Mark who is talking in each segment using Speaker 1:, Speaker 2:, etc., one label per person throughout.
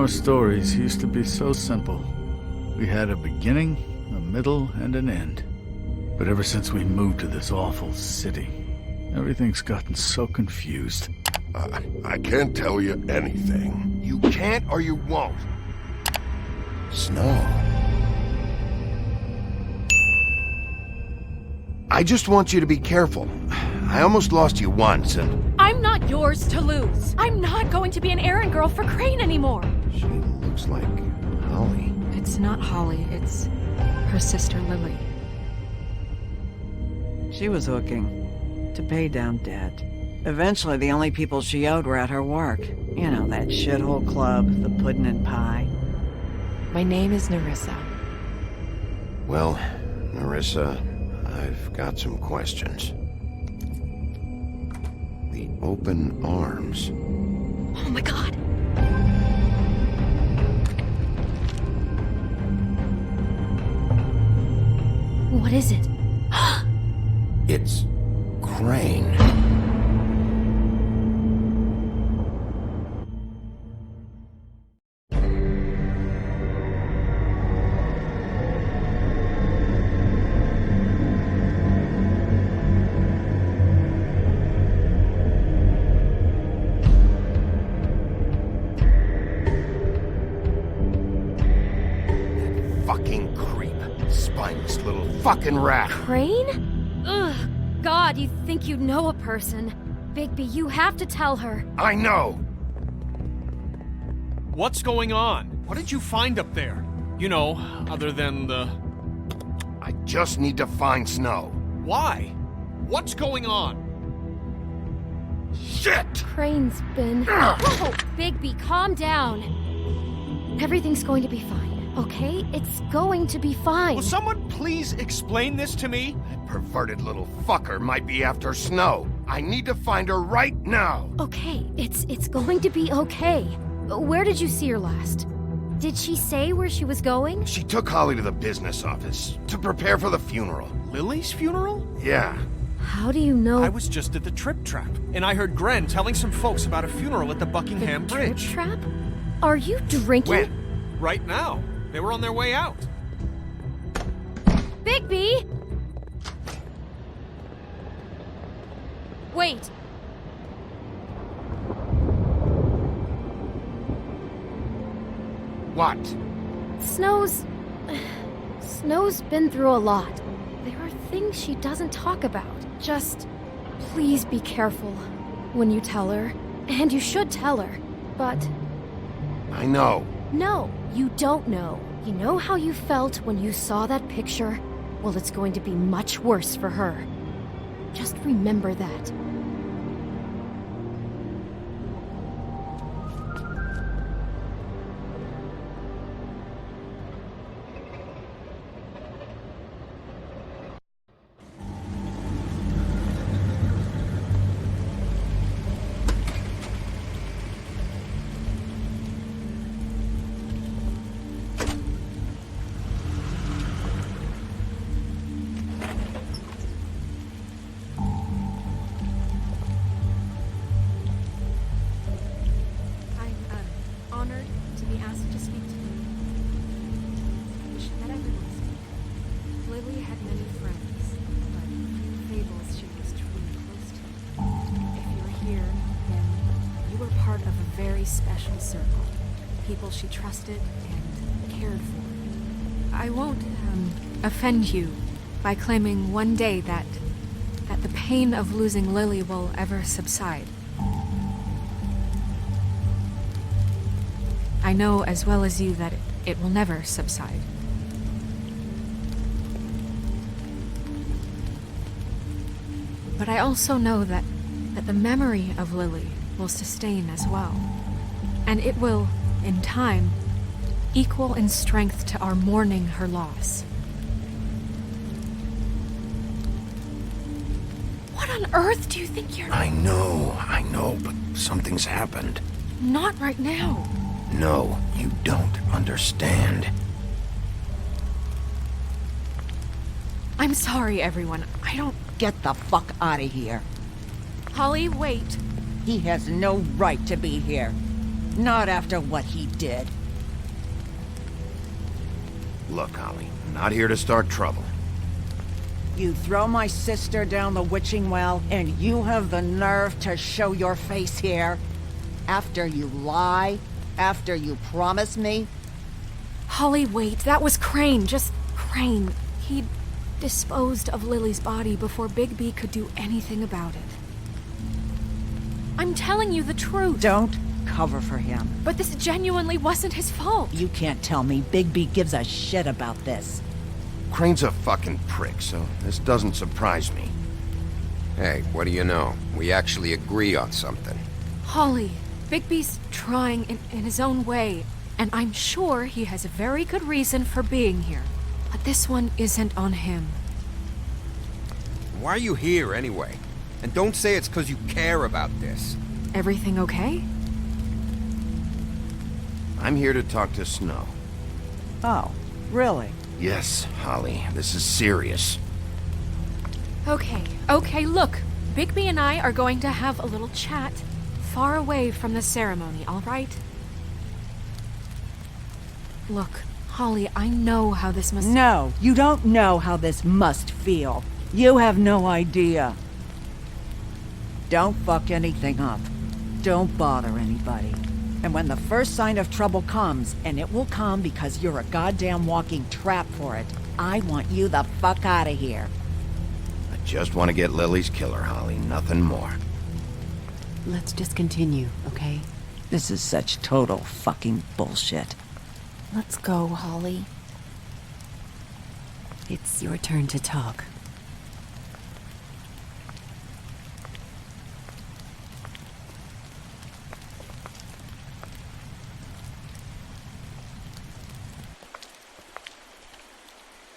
Speaker 1: Our stories used to be so simple. We had a beginning, a middle, and an end. But ever since we moved to this awful city, everything's gotten so confused.
Speaker 2: I can't tell you anything.
Speaker 3: You can't or you won't.
Speaker 2: Snow.
Speaker 3: I just want you to be careful. I almost lost you once, and...
Speaker 4: I'm not yours to lose. I'm not going to be an errand girl for Crane anymore.
Speaker 3: She looks like Holly.
Speaker 4: It's not Holly, it's her sister Lily.
Speaker 5: She was hooking to pay down debt. Eventually, the only people she owed were at her work. You know, that shithole club, the Puddin' and Pie.
Speaker 4: My name is Nerissa.
Speaker 3: Well, Nerissa, I've got some questions. The open arms.
Speaker 4: Oh my god! What is it?
Speaker 3: It's Crane. Fucking creep. Spineless little fucking rat.
Speaker 6: Crane? Ugh. God, you think you know a person. Bigby, you have to tell her.
Speaker 3: I know.
Speaker 7: What's going on? What did you find up there? You know, other than the...
Speaker 3: I just need to find Snow.
Speaker 7: Why? What's going on?
Speaker 3: Shit!
Speaker 6: Crane's been... Whoa! Bigby, calm down. Everything's going to be fine, okay? It's going to be fine.
Speaker 7: Will someone please explain this to me?
Speaker 3: Perverted little fucker might be after Snow. I need to find her right now.
Speaker 6: Okay, it's going to be okay. Where did you see her last? Did she say where she was going?
Speaker 3: She took Holly to the business office to prepare for the funeral.
Speaker 7: Lily's funeral?
Speaker 3: Yeah.
Speaker 6: How do you know?
Speaker 7: I was just at the Trip Trap, and I heard Gren telling some folks about a funeral at the Buckingham
Speaker 6: the
Speaker 7: Bridge.
Speaker 6: Trip Trap? Are you drinking?
Speaker 3: When?
Speaker 7: Right now. They were on their way out.
Speaker 6: Bigby! Wait.
Speaker 3: What?
Speaker 6: Snow's been through a lot. There are things she doesn't talk about. Just please be careful when you tell her. And you should tell her. But
Speaker 3: I know.
Speaker 6: no, you don't know. You know how you felt when you saw that picture? Well, it's going to be much worse for her. Just remember that. Honored to be asked to speak to you. She met everyone speak. Lily had many friends, but few fables she was truly close to. If you're here, then you were part of a very special circle. People she trusted and cared for. I won't, offend you by claiming one day that the pain of losing Lily will ever subside. I know as well as you that it will never subside. But I also know that the memory of Lily will sustain as well. And it will, in time, equal in strength to our mourning her loss. What on earth do you think you're...
Speaker 3: I know, but something's happened.
Speaker 6: Not right now.
Speaker 3: No, you don't understand.
Speaker 4: I'm sorry, everyone. I don't...
Speaker 5: Get the fuck out of here.
Speaker 4: Holly, wait.
Speaker 5: He has no right to be here. Not after what he did.
Speaker 3: Look, Holly, I'm not here to start trouble.
Speaker 5: You throw my sister down the witching well, and you have the nerve to show your face here? After you lie? After you promise me?
Speaker 6: Holly, wait. That was Crane. Just Crane. He disposed of Lily's body before Bigby could do anything about it.
Speaker 4: I'm telling you the truth.
Speaker 5: Don't cover for him.
Speaker 4: But this genuinely wasn't his fault.
Speaker 5: You can't tell me Bigby gives a shit about this.
Speaker 3: Crane's a fucking prick, so this doesn't surprise me.
Speaker 8: Hey, what do you know? We actually agree on something.
Speaker 4: Holly, Bigby's trying in his own way, and I'm sure he has a very good reason for being here. But this one isn't on him.
Speaker 8: Why are you here anyway? And don't say it's because you care about this.
Speaker 4: Everything okay?
Speaker 3: I'm here to talk to Snow.
Speaker 5: Oh, really?
Speaker 3: Yes, Holly, this is serious.
Speaker 4: Okay, look. Bigby and I are going to have a little chat far away from the ceremony, all right? Look, Holly, I know how this must...
Speaker 5: No, you don't know how this must feel. You have no idea. Don't fuck anything up. Don't bother anybody. And when the first sign of trouble comes, and it will come because you're a goddamn walking trap for it, I want you the fuck out of here.
Speaker 3: I just want to get Lily's killer, Holly, nothing more.
Speaker 9: Let's just continue, okay?
Speaker 5: This is such total fucking bullshit.
Speaker 9: Let's go, Holly. It's your turn to talk.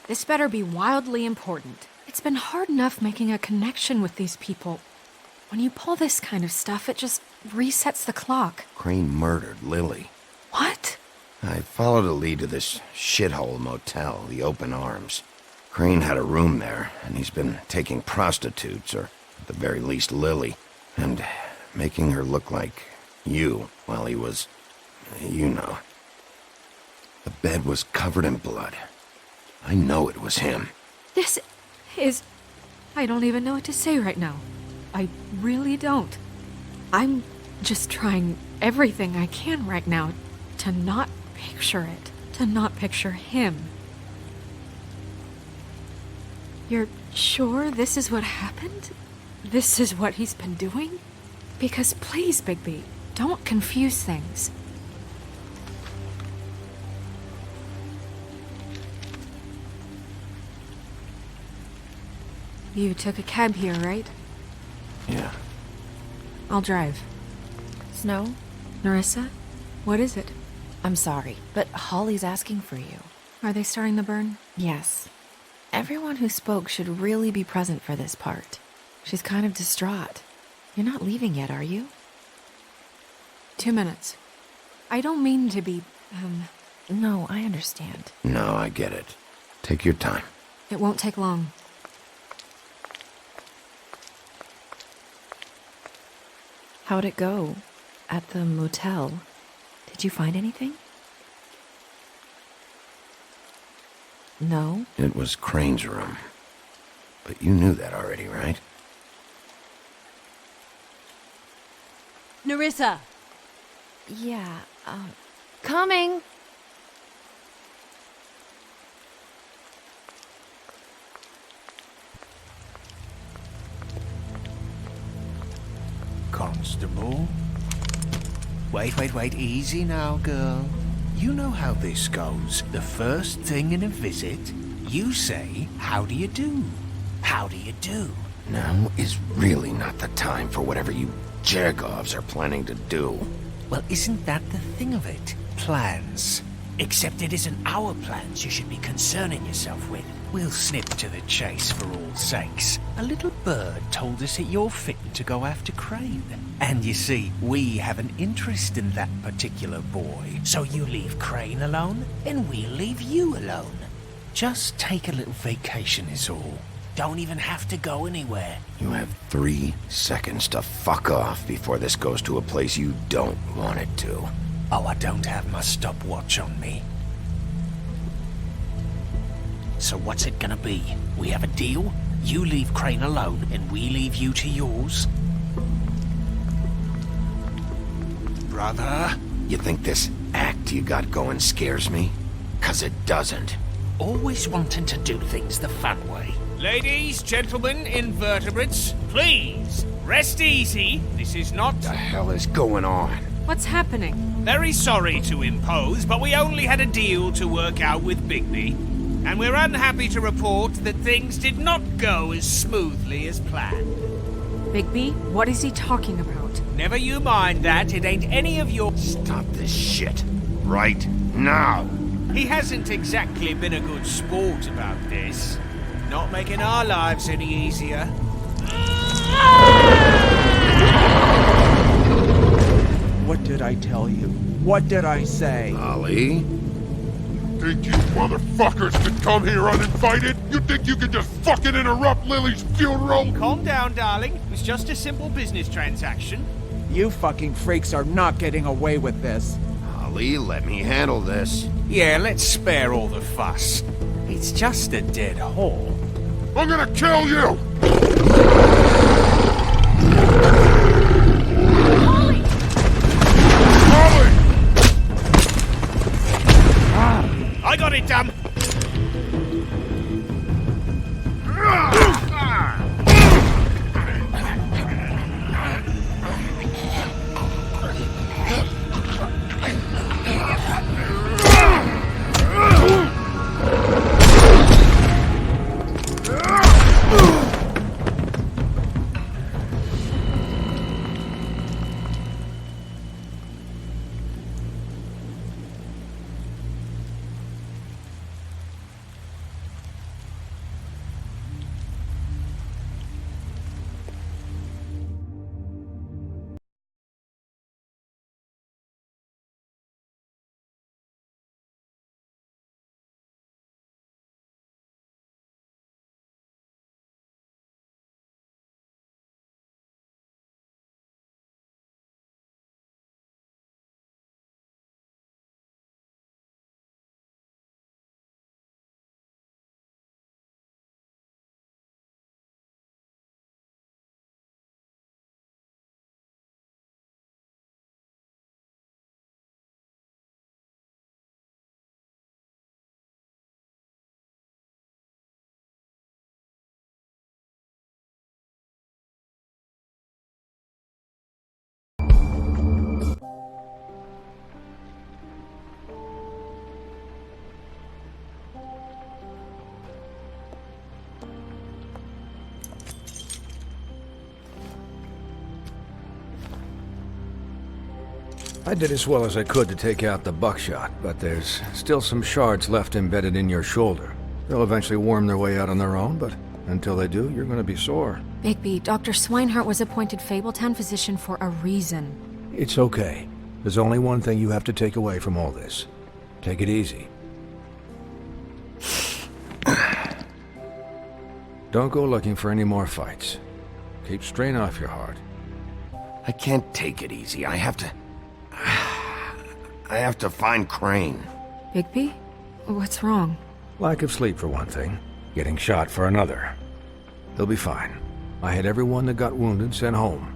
Speaker 4: This better be wildly important. It's been hard enough making a connection with these people. When you pull this kind of stuff, it just resets the clock.
Speaker 3: Crane murdered Lily.
Speaker 4: What?
Speaker 3: I followed a lead to this shithole motel, the Open Arms. Crane had a room there, and he's been taking prostitutes, or at the very least Lily, and making her look like you while he was, you know. The bed was covered in blood. I know it was him.
Speaker 4: This is... I don't even know what to say right now. I really don't. I'm just trying everything I can right now to not picture it, to not picture him. You're sure this is what happened? This is what he's been doing? Because please, Bigby, don't confuse things. You took a cab here, right?
Speaker 3: Yeah.
Speaker 4: I'll drive.
Speaker 9: Snow,
Speaker 4: Narissa, what is it?
Speaker 9: I'm sorry, but Holly's asking for you.
Speaker 4: Are they starting the burn?
Speaker 9: Yes. Everyone who spoke should really be present for this part. She's kind of distraught. You're not leaving yet, are you?
Speaker 4: 2 minutes. I don't mean to be,
Speaker 9: No, I understand.
Speaker 3: No, I get it. Take your time.
Speaker 4: It won't take long.
Speaker 9: How'd it go? At the motel? Did you find anything? No?
Speaker 3: It was Crane's room. But you knew that already, right?
Speaker 9: Narissa! Yeah, coming!
Speaker 10: Constable? Wait, easy now, girl. You know how this goes. The first thing in a visit, you say, how do you do? How do you do?
Speaker 3: Now is really not the time for whatever you Jergovs are planning to do.
Speaker 10: Well, isn't that the thing of it? Plans. Except it isn't our plans you should be concerning yourself with. We'll snip to the chase for all sakes. A little bird told us that you're fitting to go after Crane. And you see, we have an interest in that particular boy. So you leave Crane alone, and we'll leave you alone. Just take a little vacation is all. Don't even have to go anywhere.
Speaker 3: You have 3 seconds to fuck off before this goes to a place you don't want it to.
Speaker 10: Oh, I don't have my stopwatch on me. So what's it gonna be? We have a deal? You leave Crane alone, and we leave you to yours? Brother?
Speaker 3: You think this act you got going scares me? 'Cause it doesn't.
Speaker 10: Always wanting to do things the fun way.
Speaker 7: Ladies, gentlemen, invertebrates, please, rest easy. This is not...
Speaker 3: What the hell is going on?
Speaker 4: What's happening?
Speaker 7: Very sorry to impose, but we only had a deal to work out with Bigby. And we're unhappy to report that things did not go as smoothly as planned.
Speaker 4: Bigby, what is he talking about?
Speaker 7: Never you mind that, it ain't any of your...
Speaker 3: Stop this shit. Right now.
Speaker 7: He hasn't exactly been a good sport about this. Not making our lives any easier.
Speaker 5: What did I tell you? What did I say?
Speaker 3: Ollie?
Speaker 2: Think you motherfuckers could come here uninvited? You think you could just fucking interrupt Lily's funeral?
Speaker 7: Calm down, darling. It was just a simple business transaction.
Speaker 5: You fucking freaks are not getting away with this.
Speaker 3: Ollie, let me handle this.
Speaker 10: Yeah, let's spare all the fuss. It's just a dead hole.
Speaker 2: I'm gonna kill you! Ollie!
Speaker 7: I got it, damn!
Speaker 11: I did as well as I could to take out the buckshot, but there's still some shards left embedded in your shoulder. They'll eventually worm their way out on their own, but until they do, you're gonna be sore.
Speaker 4: Bigby, Dr. Swinehart was appointed Fabletown physician for a reason.
Speaker 11: It's okay. There's only one thing you have to take away from all this. Take it easy. Don't go looking for any more fights. Keep strain off your heart.
Speaker 3: I can't take it easy. I have to find Crane.
Speaker 4: Bigby? What's wrong?
Speaker 11: Lack of sleep for one thing. Getting shot for another. He'll be fine. I had everyone that got wounded sent home.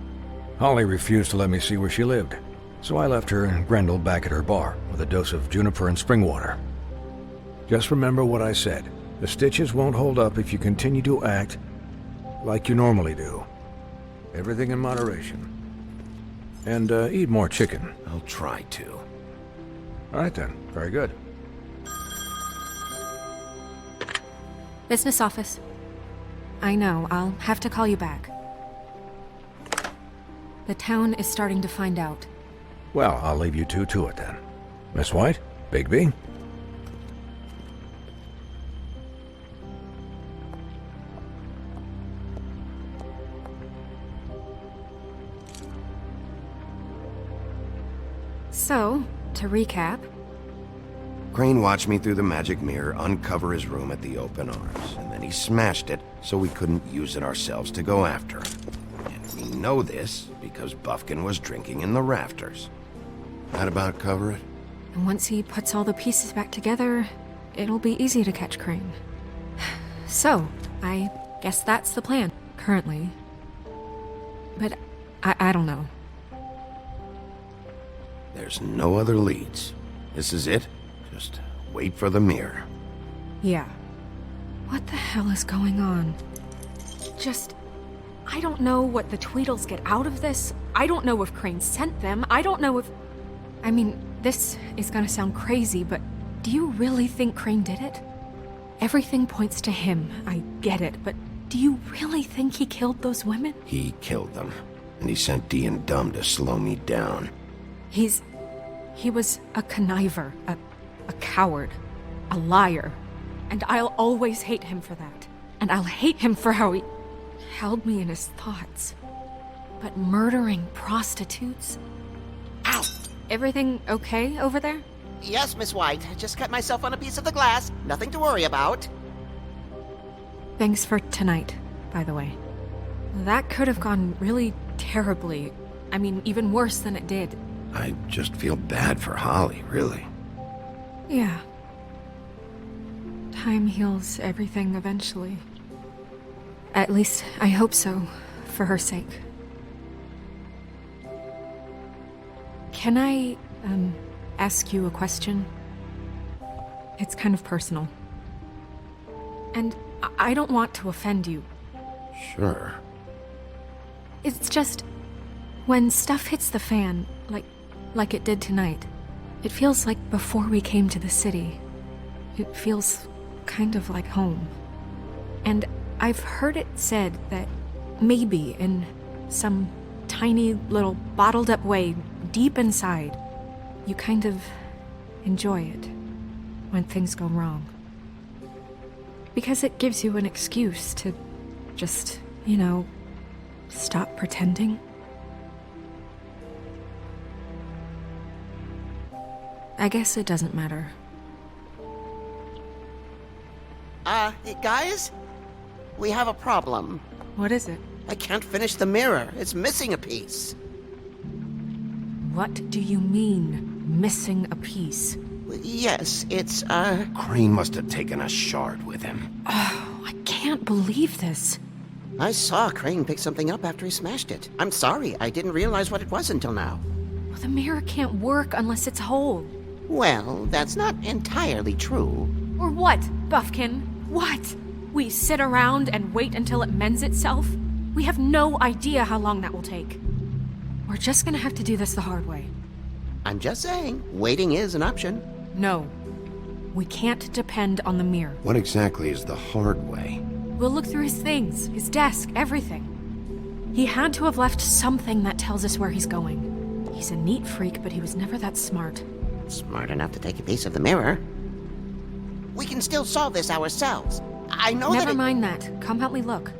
Speaker 11: Holly refused to let me see where she lived, so I left her and Grendel back at her bar with a dose of juniper and spring water. Just remember what I said. The stitches won't hold up if you continue to act like you normally do. Everything in moderation. And eat more chicken.
Speaker 3: I'll try to.
Speaker 11: All right then. Very good.
Speaker 4: Business office. I know, I'll have to call you back. The town is starting to find out.
Speaker 11: Well, I'll leave you two to it then. Miss White? Bigby?
Speaker 4: So, to recap...
Speaker 3: Crane watched me through the magic mirror uncover his room at the open arms, and then he smashed it so we couldn't use it ourselves to go after him. And we know this because Buffkin was drinking in the rafters. That about cover it?
Speaker 4: And once he puts all the pieces back together, it'll be easy to catch Crane. So, I guess that's the plan, currently. But I don't know.
Speaker 3: There's no other leads. This is it. Just wait for the mirror.
Speaker 4: Yeah. What the hell is going on? I don't know what the Tweedles get out of this. I don't know if Crane sent them. I don't know if... I mean, this is gonna sound crazy, but do you really think Crane did it? Everything points to him, I get it, but do you really think he killed those women?
Speaker 3: He killed them, and he sent Dee and Dumb to slow me down.
Speaker 4: He was a conniver, a coward, a liar, and I'll always hate him for that. And I'll hate him for how he held me in his thoughts. But murdering prostitutes?
Speaker 12: Ow!
Speaker 4: Everything okay over there?
Speaker 12: Yes, Miss White. Just cut myself on a piece of the glass. Nothing to worry about.
Speaker 4: Thanks for tonight, by the way. That could have gone really terribly. I mean, even worse than it did.
Speaker 3: I just feel bad for Holly, really.
Speaker 4: Yeah. Time heals everything eventually. At least, I hope so, for her sake. Can I, ask you a question? It's kind of personal. And I don't want to offend you.
Speaker 3: Sure.
Speaker 4: It's just, when stuff hits the fan, like it did tonight, it feels like before we came to the city. It feels kind of like home. And I've heard it said that maybe in some tiny little bottled up way deep inside, you kind of enjoy it when things go wrong. Because it gives you an excuse to just, stop pretending. I guess it doesn't matter.
Speaker 12: Guys? We have a problem.
Speaker 4: What is it?
Speaker 12: I can't finish the mirror. It's missing a piece.
Speaker 4: What do you mean, missing a piece?
Speaker 12: Yes, it's,
Speaker 3: Crane must have taken a shard with him.
Speaker 4: Oh, I can't believe this.
Speaker 12: I saw Crane pick something up after he smashed it. I'm sorry, I didn't realize what it was until now.
Speaker 4: Well, the mirror can't work unless it's whole.
Speaker 12: Well, that's not entirely true.
Speaker 4: Or what, Buffkin? What? We sit around and wait until it mends itself? We have no idea how long that will take. We're just gonna have to do this the hard way.
Speaker 12: I'm just saying, waiting is an option.
Speaker 4: No. We can't depend on the mirror.
Speaker 3: What exactly is the hard way?
Speaker 4: We'll look through his things, his desk, everything. He had to have left something that tells us where he's going. He's a neat freak, but he was never that smart.
Speaker 12: Smart enough to take a piece of the mirror. We can still solve this ourselves. I know
Speaker 4: Never mind that. Come help me look.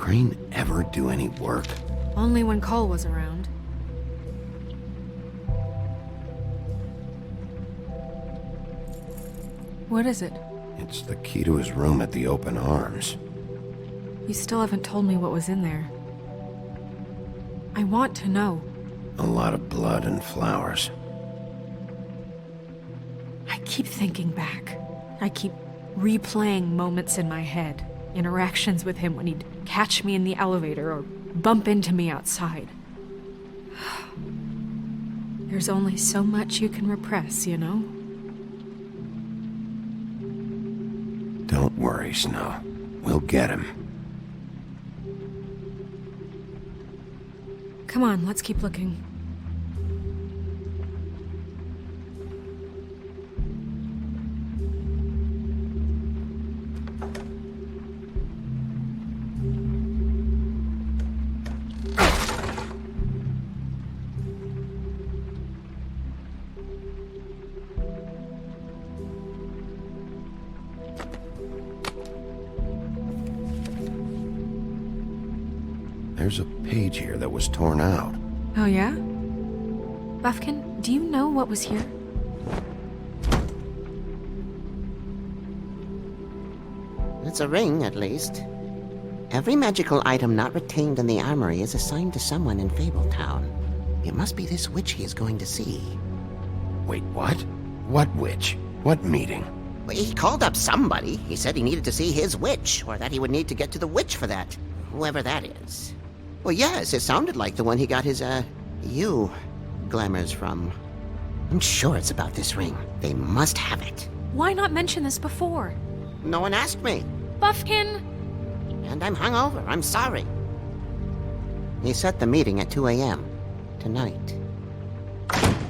Speaker 3: Crane ever do any work?
Speaker 4: Only when Cole was around. What is it?
Speaker 3: It's the key to his room at the Open Arms.
Speaker 4: You still haven't told me what was in there. I want to know.
Speaker 3: A lot of blood and flowers.
Speaker 4: I keep thinking back. I keep replaying moments in my head. Interactions with him when he'd catch me in the elevator or bump into me outside. There's only so much you can repress, you know?
Speaker 3: Don't worry, Snow. We'll get him.
Speaker 4: Come on, let's keep looking.
Speaker 3: There's a page here that was torn out.
Speaker 4: Oh yeah? Buffkin, do you know what was here?
Speaker 12: It's a ring, at least. Every magical item not retained in the armory is assigned to someone in Fabletown. It must be this witch he is going to see.
Speaker 3: Wait, what? What witch? What meeting?
Speaker 12: Well, he called up somebody. He said he needed to see his witch, or that he would need to get to the witch for that. Whoever that is. Well, yes, it sounded like the one he got his, glamours from. I'm sure it's about this ring. They must have it.
Speaker 4: Why not mention this before?
Speaker 12: No one asked me.
Speaker 4: Buffkin!
Speaker 12: And I'm hungover. I'm sorry. He set the meeting at 2 a.m. tonight.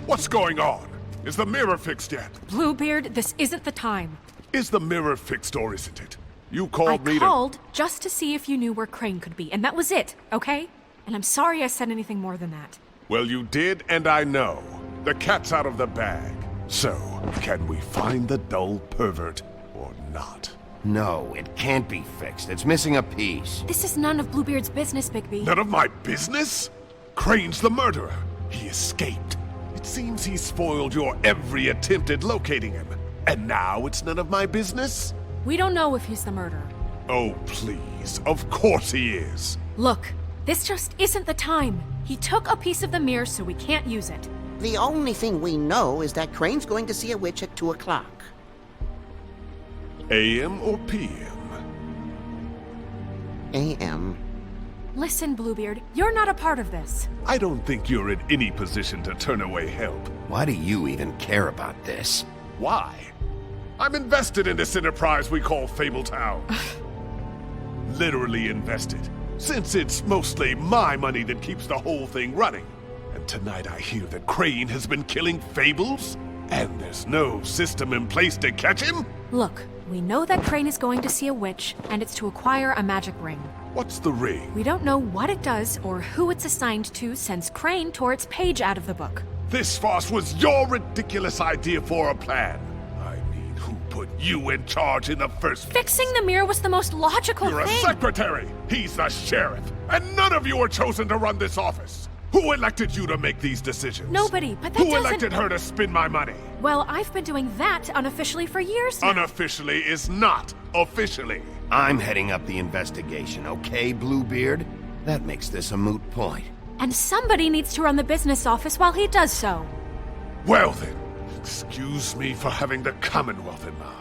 Speaker 2: What's going on? Is the mirror fixed yet?
Speaker 4: Bluebeard, this isn't the time.
Speaker 2: Is the mirror fixed or isn't it? You called me
Speaker 4: I called just to see if you knew where Crane could be, and that was it, okay? And I'm sorry I said anything more than that.
Speaker 2: Well, you did, and I know. The cat's out of the bag. So, can we find the dull pervert or not?
Speaker 3: No, it can't be fixed. It's missing a piece.
Speaker 4: This is none of Bluebeard's business, Bigby.
Speaker 2: None of my business? Crane's the murderer. He escaped. It seems he spoiled your every attempt at locating him. And now it's none of my business?
Speaker 4: We don't know if he's the murderer.
Speaker 2: Oh, please. Of course he is.
Speaker 4: Look, this just isn't the time. He took a piece of the mirror, so we can't use it.
Speaker 12: The only thing we know is that Crane's going to see a witch at 2 o'clock.
Speaker 2: AM or PM?
Speaker 12: AM.
Speaker 4: Listen, Bluebeard, you're not a part of this.
Speaker 2: I don't think you're in any position to turn away help.
Speaker 3: Why do you even care about this?
Speaker 2: Why? I'm invested in this enterprise we call Fabletown. Literally invested. Since it's mostly my money that keeps the whole thing running. And tonight I hear that Crane has been killing Fables? And there's no system in place to catch him?
Speaker 4: Look, we know that Crane is going to see a witch, and it's to acquire a magic ring.
Speaker 2: What's the ring?
Speaker 4: We don't know what it does or who it's assigned to since Crane tore its page out of the book.
Speaker 2: This farce was your ridiculous idea for a plan. I mean, who put you in charge in the first place?
Speaker 4: Fixing the mirror was the most logical
Speaker 2: You're
Speaker 4: thing.
Speaker 2: a secretary! He's the sheriff! And none of you are chosen to run this office! Who elected you to make these decisions?
Speaker 4: Nobody, but that
Speaker 2: Who
Speaker 4: doesn't...
Speaker 2: elected her to spend my money?
Speaker 4: Well, I've been doing that unofficially for years now.
Speaker 2: Unofficially is not officially.
Speaker 3: I'm heading up the investigation, okay, Bluebeard? That makes this a moot point.
Speaker 4: And somebody needs to run the business office while he does so.
Speaker 2: Well then, excuse me for having the Commonwealth in mind.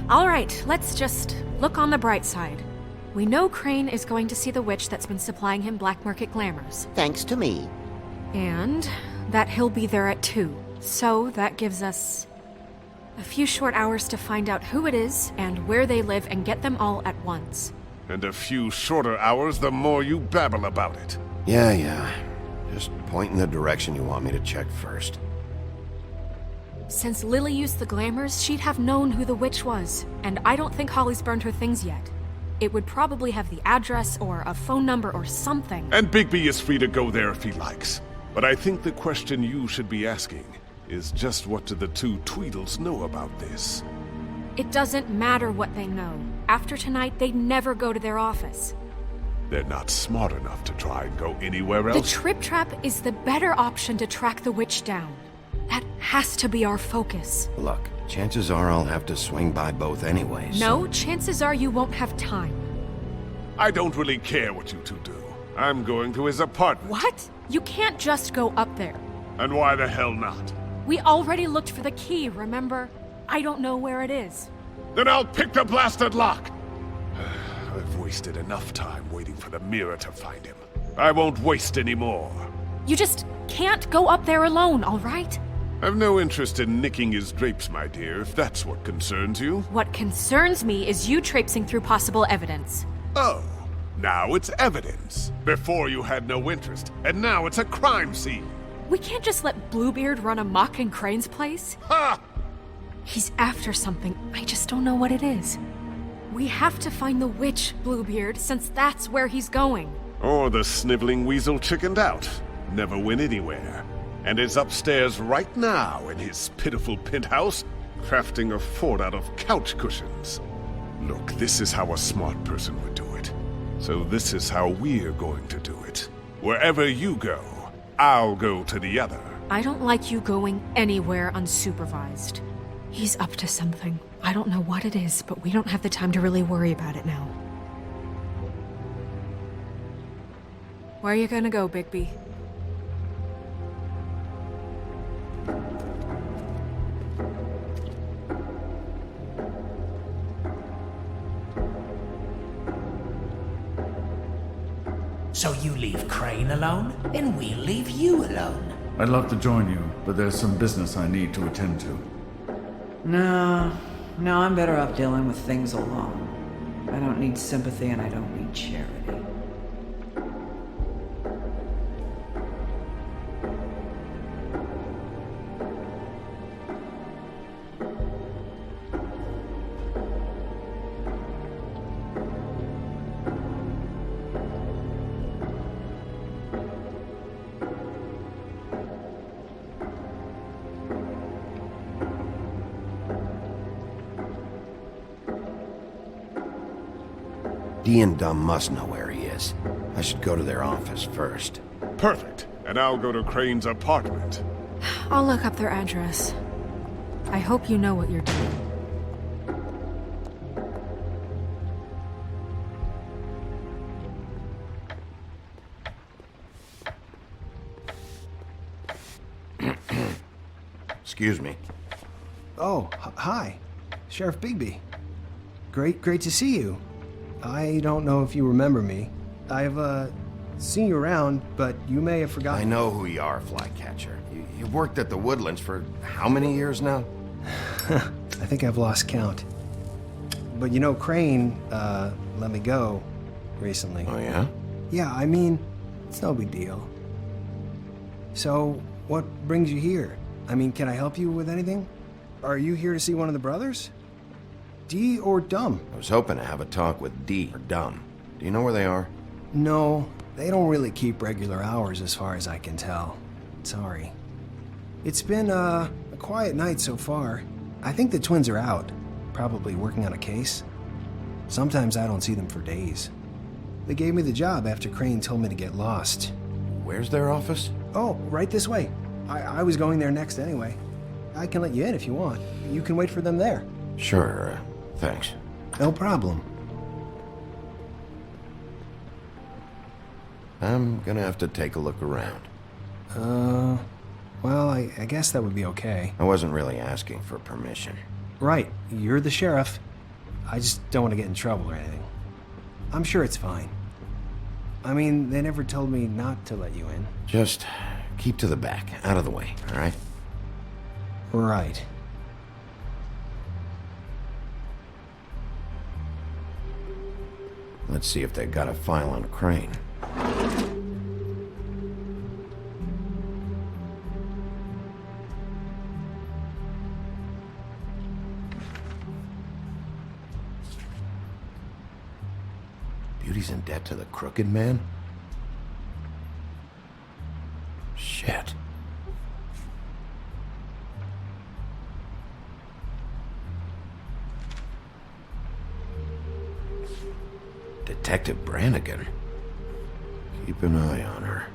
Speaker 4: All right, let's just look on the bright side. We know Crane is going to see the witch that's been supplying him black market glamours.
Speaker 12: Thanks to me.
Speaker 4: And that he'll be there at 2. So that gives us a few short hours to find out who it is and where they live and get them all at once.
Speaker 2: And a few shorter hours the more you babble about it.
Speaker 3: Yeah. Just point in the direction you want me to check first.
Speaker 4: Since Lily used the glamours, she'd have known who the witch was, and I don't think Holly's burned her things yet. It would probably have the address or a phone number or something.
Speaker 2: And Bigby is free to go there if he likes. But I think the question you should be asking is just what do the two Tweedles know about this?
Speaker 6: It doesn't matter what they know. After tonight, they'd never go to their office.
Speaker 2: They're not smart enough to try and go anywhere
Speaker 6: The
Speaker 2: else.
Speaker 6: trip trap is the better option to track the witch down. That has to be our focus.
Speaker 3: Look, chances are I'll have to swing by both anyways.
Speaker 6: No, chances are you won't have time.
Speaker 2: I don't really care what you two do. I'm going to his apartment.
Speaker 6: What? You can't just go up there.
Speaker 2: And why the hell not?
Speaker 6: We already looked for the key, remember? I don't know where it is.
Speaker 2: Then I'll pick the blasted lock! I've wasted enough time waiting for the mirror to find him. I won't waste any more.
Speaker 6: You just can't go up there alone, all right?
Speaker 2: I've no interest in nicking his drapes, my dear, if that's what concerns you.
Speaker 6: What concerns me is you traipsing through possible evidence.
Speaker 2: Oh, now it's evidence. Before you had no interest, and now it's a crime scene.
Speaker 6: We can't just let Bluebeard run amok in Crane's place.
Speaker 2: Ha!
Speaker 6: He's after something, I just don't know what it is. We have to find the witch, Bluebeard, since that's where he's going.
Speaker 2: Or the sniveling weasel chickened out. Never went anywhere. And is upstairs right now in his pitiful penthouse, crafting a fort out of couch cushions. Look, this is how a smart person would do it. So this is how we're going to do it. Wherever you go, I'll go to the other.
Speaker 6: I don't like you going anywhere unsupervised. He's up to something. I don't know what it is, but we don't have the time to really worry about it now. Where are you gonna go, Bigby?
Speaker 10: So you leave Crane alone, then we'll leave you alone.
Speaker 1: I'd love to join you, but there's some business I need to attend to.
Speaker 5: No, I'm better off dealing with things alone. I don't need sympathy and I don't need charity.
Speaker 3: Dee and Dumb must know where he is. I should go to their office first.
Speaker 2: Perfect. And I'll go to Crane's apartment.
Speaker 6: I'll look up their address. I hope you know what you're doing.
Speaker 3: Excuse me.
Speaker 13: Oh, hi. Sheriff Bigby. Great to see you. I don't know if you remember me. I've, seen you around, but you may have forgotten.
Speaker 3: I know who you are, Flycatcher. You've worked at the Woodlands for how many years now?
Speaker 13: I think I've lost count. But you know, Crane, let me go recently.
Speaker 3: Oh, yeah?
Speaker 13: Yeah, I mean, it's no big deal. So, what brings you here? I mean, can I help you with anything? Are you here to see one of the brothers? Dee or Dumb?
Speaker 3: I was hoping to have a talk with Dee or Dumb. Do you know where they are?
Speaker 13: No, they don't really keep regular hours as far as I can tell. Sorry. It's been, a quiet night so far. I think the twins are out, probably working on a case. Sometimes I don't see them for days. They gave me the job after Crane told me to get lost.
Speaker 3: Where's their office?
Speaker 13: Oh, right this way. I was going there next anyway. I can let you in if you want. You can wait for them there.
Speaker 3: Sure, thanks.
Speaker 13: No problem.
Speaker 3: I'm gonna have to take a look around.
Speaker 13: Well, I guess that would be okay.
Speaker 3: I wasn't really asking for permission.
Speaker 13: Right, you're the sheriff. I just don't want to get in trouble or anything. I'm sure it's fine. I mean, they never told me not to let you in.
Speaker 3: Just keep to the back, out of the way, all right?
Speaker 13: Right.
Speaker 3: Let's see if they got a file on Crane. Beauty's in debt to the crooked man? Shit. Detective Brannigan. Keep an eye on her.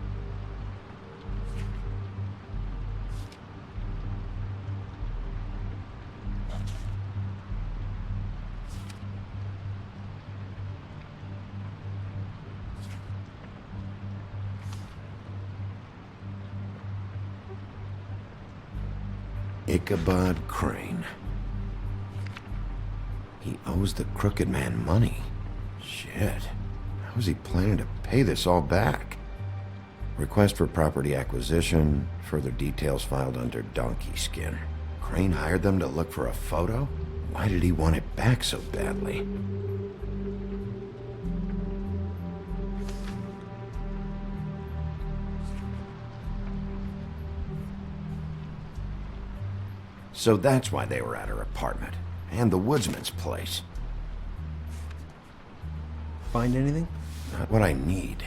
Speaker 3: Ichabod Crane. He owes the crooked man money. Shit. How is he planning to pay this all back? Request for property acquisition. Further details filed under donkey skin. Crane hired them to look for a photo? Why did he want it back so badly? So that's why they were at her apartment. And the woodsman's place.
Speaker 13: Find anything?
Speaker 3: Not what I need.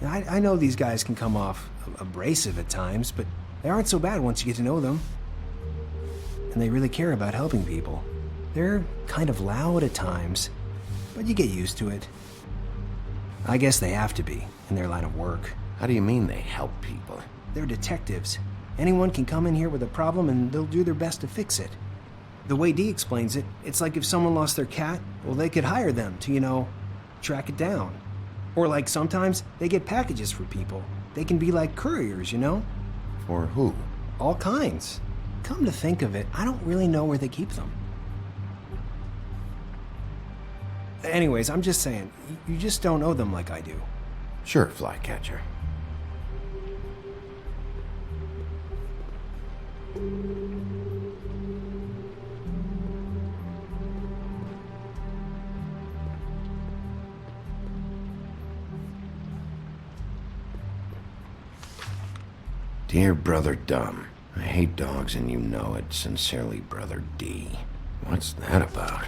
Speaker 13: I know these guys can come off abrasive at times, but they aren't so bad once you get to know them. And they really care about helping people. They're kind of loud at times, but you get used to it. I guess they have to be, in their line of work.
Speaker 3: How do you mean they help people?
Speaker 13: They're detectives. Anyone can come in here with a problem and they'll do their best to fix it. The way Dee explains it, it's like if someone lost their cat, well, they could hire them to, track it down. Or like sometimes they get packages for people. They can be like couriers,
Speaker 3: For who?
Speaker 13: All kinds. Come to think of it, I don't really know where they keep them. Anyways, I'm just saying, you just don't know them like I do.
Speaker 3: Sure, Flycatcher. Dear Brother Dumb, I hate dogs and you know it. Sincerely, Brother D. What's that about?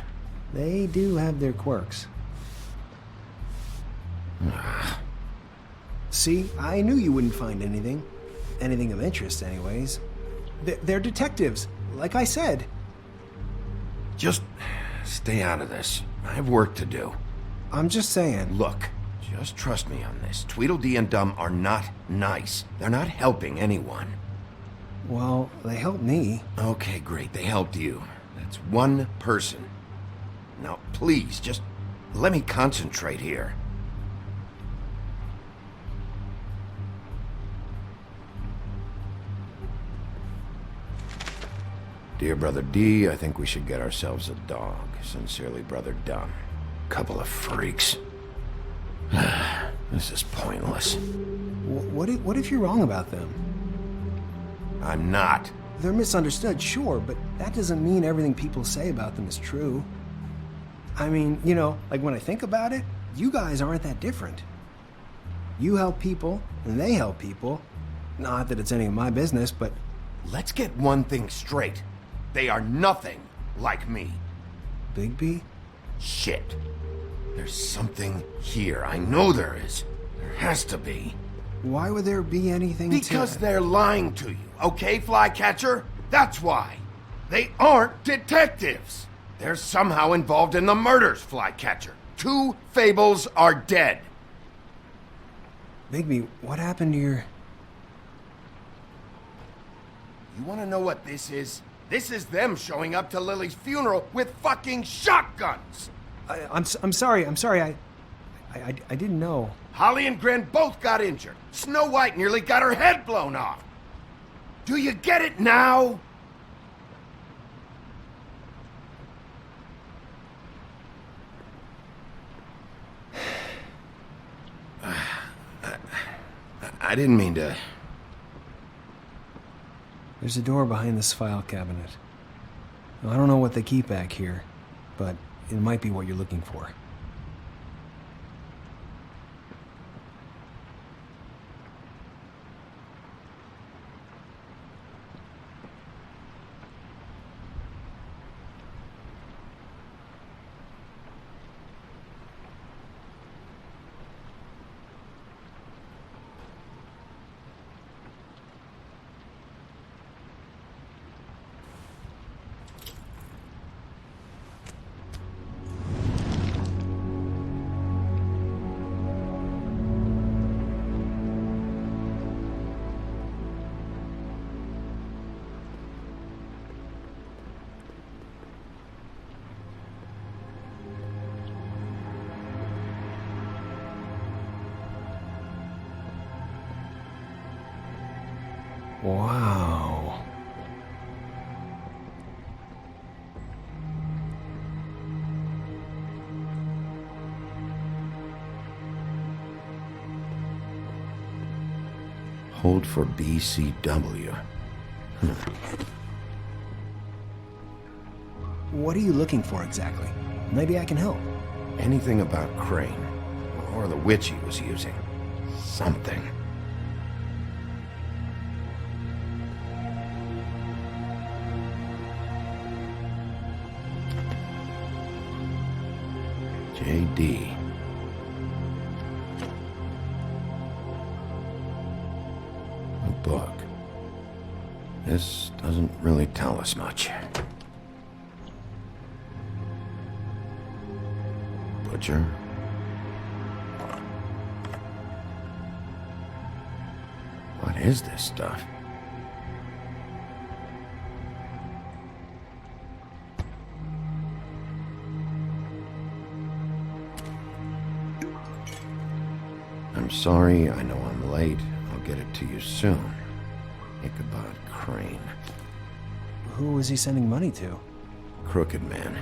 Speaker 13: They do have their quirks. See, I knew you wouldn't find anything. Anything of interest, anyways. They're detectives, like I said.
Speaker 3: Just stay out of this. I have work to do.
Speaker 13: I'm just saying.
Speaker 3: Look, just trust me on this. Tweedledee and Dumb are not nice. They're not helping anyone.
Speaker 13: Well, they helped me.
Speaker 3: Okay, great. They helped you. That's one person. Now, please, just let me concentrate here. Dear Brother D, I think we should get ourselves a dog. Sincerely, Brother Dumb. Couple of freaks. This is pointless.
Speaker 13: What if you're wrong about them?
Speaker 3: I'm not.
Speaker 13: They're misunderstood, sure, but that doesn't mean everything people say about them is true. I mean, like when I think about it, you guys aren't that different. You help people, and they help people. Not that it's any of my business, but...
Speaker 3: Let's get one thing straight. They are nothing like me.
Speaker 13: Bigby?
Speaker 3: Shit. There's something here. I know there is. There has to be.
Speaker 13: Why would there be anything
Speaker 3: Because they're lying to you, okay, Flycatcher? That's why. They aren't detectives. They're somehow involved in the murders, Flycatcher. 2 Fables are dead.
Speaker 13: Bigby, what happened to your...
Speaker 3: You want to know what this is? This is them showing up to Lily's funeral with fucking shotguns!
Speaker 13: I'm sorry. I didn't know.
Speaker 3: Holly and Gren both got injured. Snow White nearly got her head blown off. Do you get it now? I didn't mean to...
Speaker 13: There's a door behind this file cabinet. I don't know what they keep back here, but it might be what you're looking for. Wow.
Speaker 3: Hold for BCW.
Speaker 13: What are you looking for exactly? Maybe I can help.
Speaker 3: Anything about Crane, or the witch he was using. Something. JD. A book. This doesn't really tell us much. Butcher. What is this stuff? I'm sorry, I know I'm late. I'll get it to you soon. Ichabod Crane.
Speaker 13: Who was he sending money to?
Speaker 3: Crooked Man.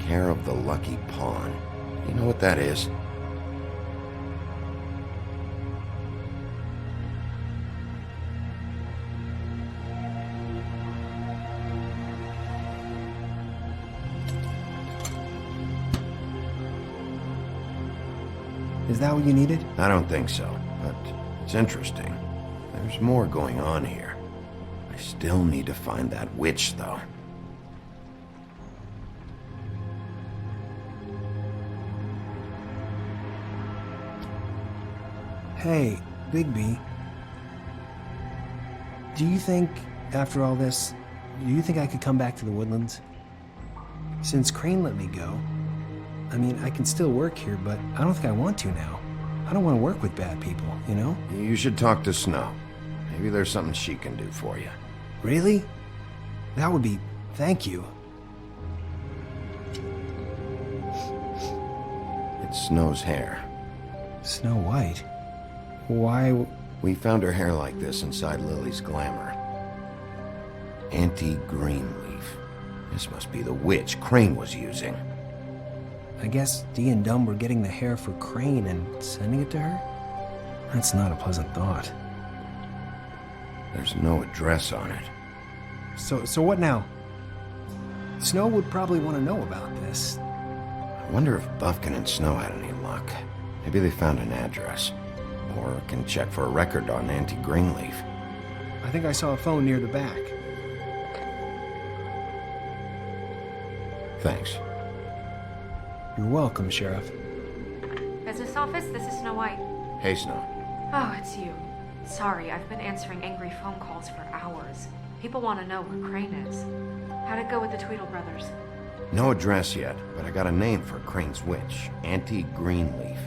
Speaker 3: Care of the Lucky Pawn. You know what that is?
Speaker 13: Is that what you needed?
Speaker 3: I don't think so, but it's interesting. There's more going on here. I still need to find that witch, though.
Speaker 13: Hey, Bigby. Do you think, after all this, do you think I could come back to the Woodlands? Since Crane let me go, I mean, I can still work here, but I don't think I want to now. I don't want to work with bad people, you know?
Speaker 3: You should talk to Snow. Maybe there's something she can do for you.
Speaker 13: Really? That would be... thank you.
Speaker 3: It's Snow's hair.
Speaker 13: Snow White? Why...
Speaker 3: We found her hair like this inside Lily's Glamour. Anti-Greenleaf. This must be the witch Crane was using.
Speaker 13: I guess Dee and Dumb were getting the hair for Crane and sending it to her? That's not a pleasant thought.
Speaker 3: There's no address on it.
Speaker 13: So what now? Snow would probably want to know about this.
Speaker 3: I wonder if Buffkin and Snow had any luck. Maybe they found an address. Or can check for a record on Anti-Greenleaf.
Speaker 13: I think I saw a phone near the back.
Speaker 3: Thanks.
Speaker 13: You're welcome, Sheriff.
Speaker 4: Business office, this is Snow White.
Speaker 3: Hey, Snow.
Speaker 4: Oh, it's you. Sorry, I've been answering angry phone calls for hours. People want to know where Crane is. How'd it go with the Tweedle brothers?
Speaker 3: No address yet, but I got a name for Crane's witch. Anti-Greenleaf.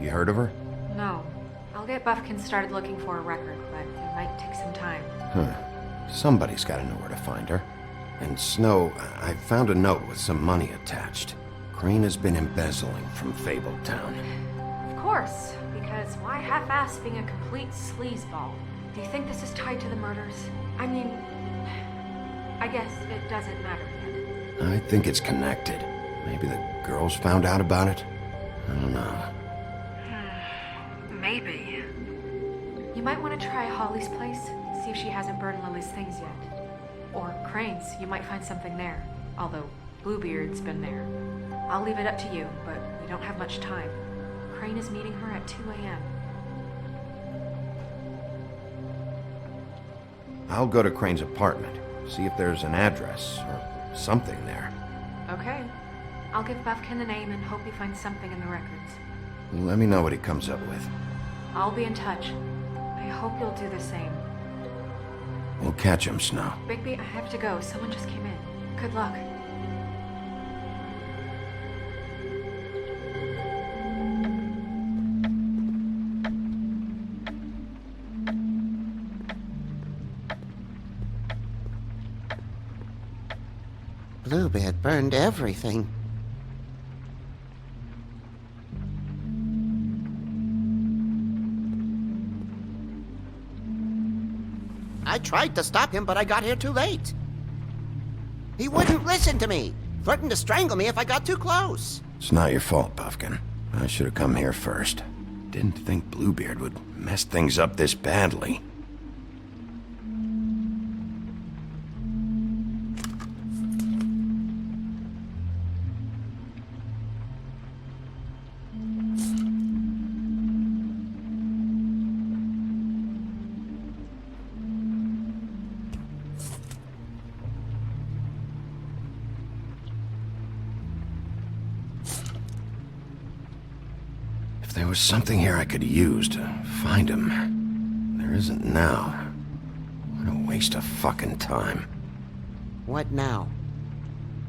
Speaker 3: You heard of her?
Speaker 4: No. I'll get Buffkin started looking for a record, but it might take some time.
Speaker 3: Huh. Somebody's got to know where to find her. And Snow, I found a note with some money attached. Crane has been embezzling from Fabletown.
Speaker 4: Of course, because why half-ass being a complete sleazeball? Do you think this is tied to the murders? I mean, I guess it doesn't matter yet.
Speaker 3: I think it's connected. Maybe the girls found out about it? I don't know.
Speaker 4: Maybe. You might want to try Holly's place, see if she hasn't burned Lily's things yet. Or Crane's, you might find something there. Although, Bluebeard's been there. I'll leave it up to you, but we don't have much time. Crane is meeting her at 2 a.m.
Speaker 3: I'll go to Crane's apartment, see if there's an address or something there.
Speaker 4: Okay. I'll give Buffkin the name and hope he finds something in the records.
Speaker 3: Let me know what he comes up with.
Speaker 4: I'll be in touch. I hope you'll do the same.
Speaker 3: We'll catch him, Snow.
Speaker 4: Bigby, I have to go. Someone just came in. Good luck.
Speaker 12: Bluebeard burned everything. I tried to stop him, but I got here too late. He wouldn't listen to me, threatened to strangle me if I got too close.
Speaker 3: It's not your fault, Puffkin. I should have come here first. Didn't think Bluebeard would mess things up this badly. There was something here I could use to find him. There isn't now. What a waste of fucking time.
Speaker 12: What now?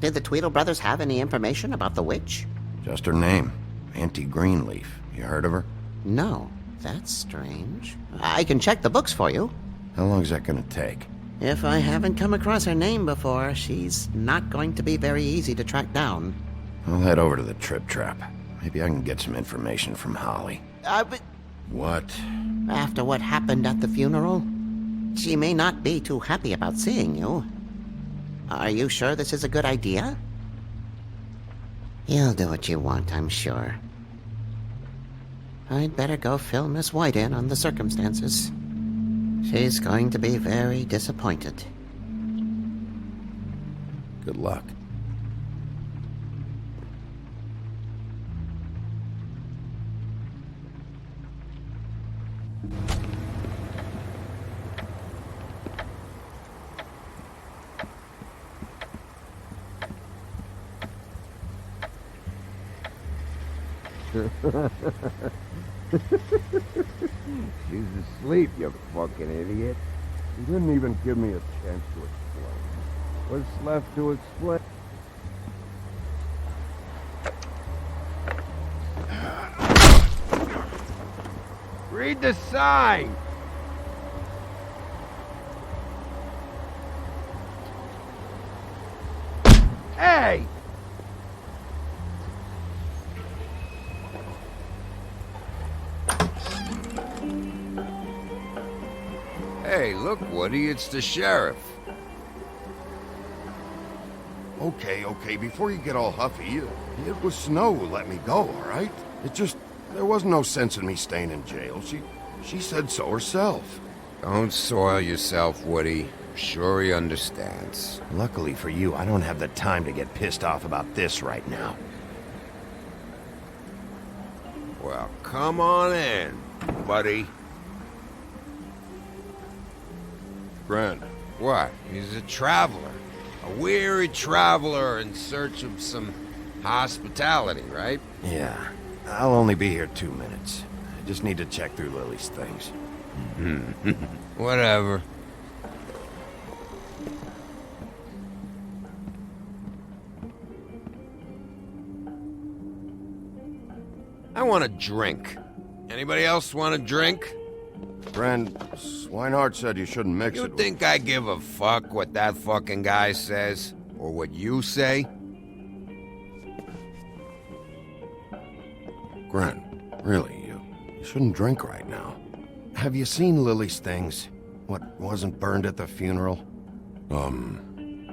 Speaker 12: Did the Tweedle brothers have any information about the witch?
Speaker 3: Just her name. Auntie Greenleaf. You heard of her?
Speaker 12: No. That's strange. I can check the books for you.
Speaker 3: How long is that gonna take?
Speaker 12: If I haven't come across her name before, she's not going to be very easy to track down.
Speaker 3: I'll head over to the Trip Trap. Maybe I can get some information from Holly.
Speaker 12: But...
Speaker 3: What?
Speaker 12: After what happened at the funeral, she may not be too happy about seeing you. Are you sure this is a good idea? You'll do what you want, I'm sure. I'd better go fill Miss White in on the circumstances. She's going to be very disappointed.
Speaker 3: Good luck.
Speaker 8: She's asleep, you fucking idiot.
Speaker 14: You didn't even give me a chance to explain. What's left to explain?
Speaker 8: Read the sign! Hey! Hey, look, Woody, it's the sheriff.
Speaker 14: Okay, before you get all huffy, it was Snow who let me go, all right? It just, there was no sense in me staying in jail. She said so herself.
Speaker 8: Don't soil yourself, Woody. I'm sure he understands.
Speaker 3: Luckily for you, I don't have the time to get pissed off about this right now.
Speaker 8: Well, come on in, buddy.
Speaker 14: Grant.
Speaker 8: What? He's a traveler. A weary traveler in search of some hospitality, right?
Speaker 3: Yeah. I'll only be here 2 minutes. I just need to check through Lily's things.
Speaker 8: Whatever. I want a drink. Anybody else want a drink?
Speaker 14: Friend, Swinehart said you shouldn't mix
Speaker 8: You
Speaker 14: it.
Speaker 8: think I give a fuck what that fucking guy says? Or what you say?
Speaker 14: Grant, really, you shouldn't drink right now.
Speaker 3: Have you seen Lily's things? What wasn't burned at the funeral?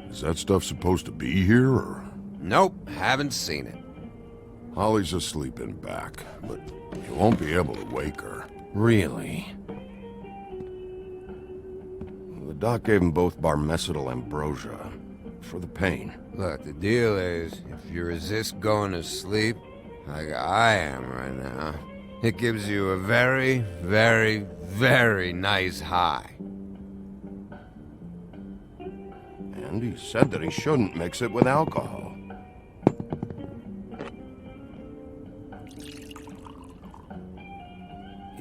Speaker 14: Is that stuff supposed to be here, or?
Speaker 8: Nope, haven't seen it.
Speaker 14: Holly's asleep in back, but you won't be able to wake her.
Speaker 3: Really?
Speaker 14: The doc gave them both Barmecidal ambrosia for the pain.
Speaker 8: Look, the deal is, if you resist going to sleep, like I am right now, it gives you a very, very, very nice high.
Speaker 14: And he said that he shouldn't mix it with alcohol.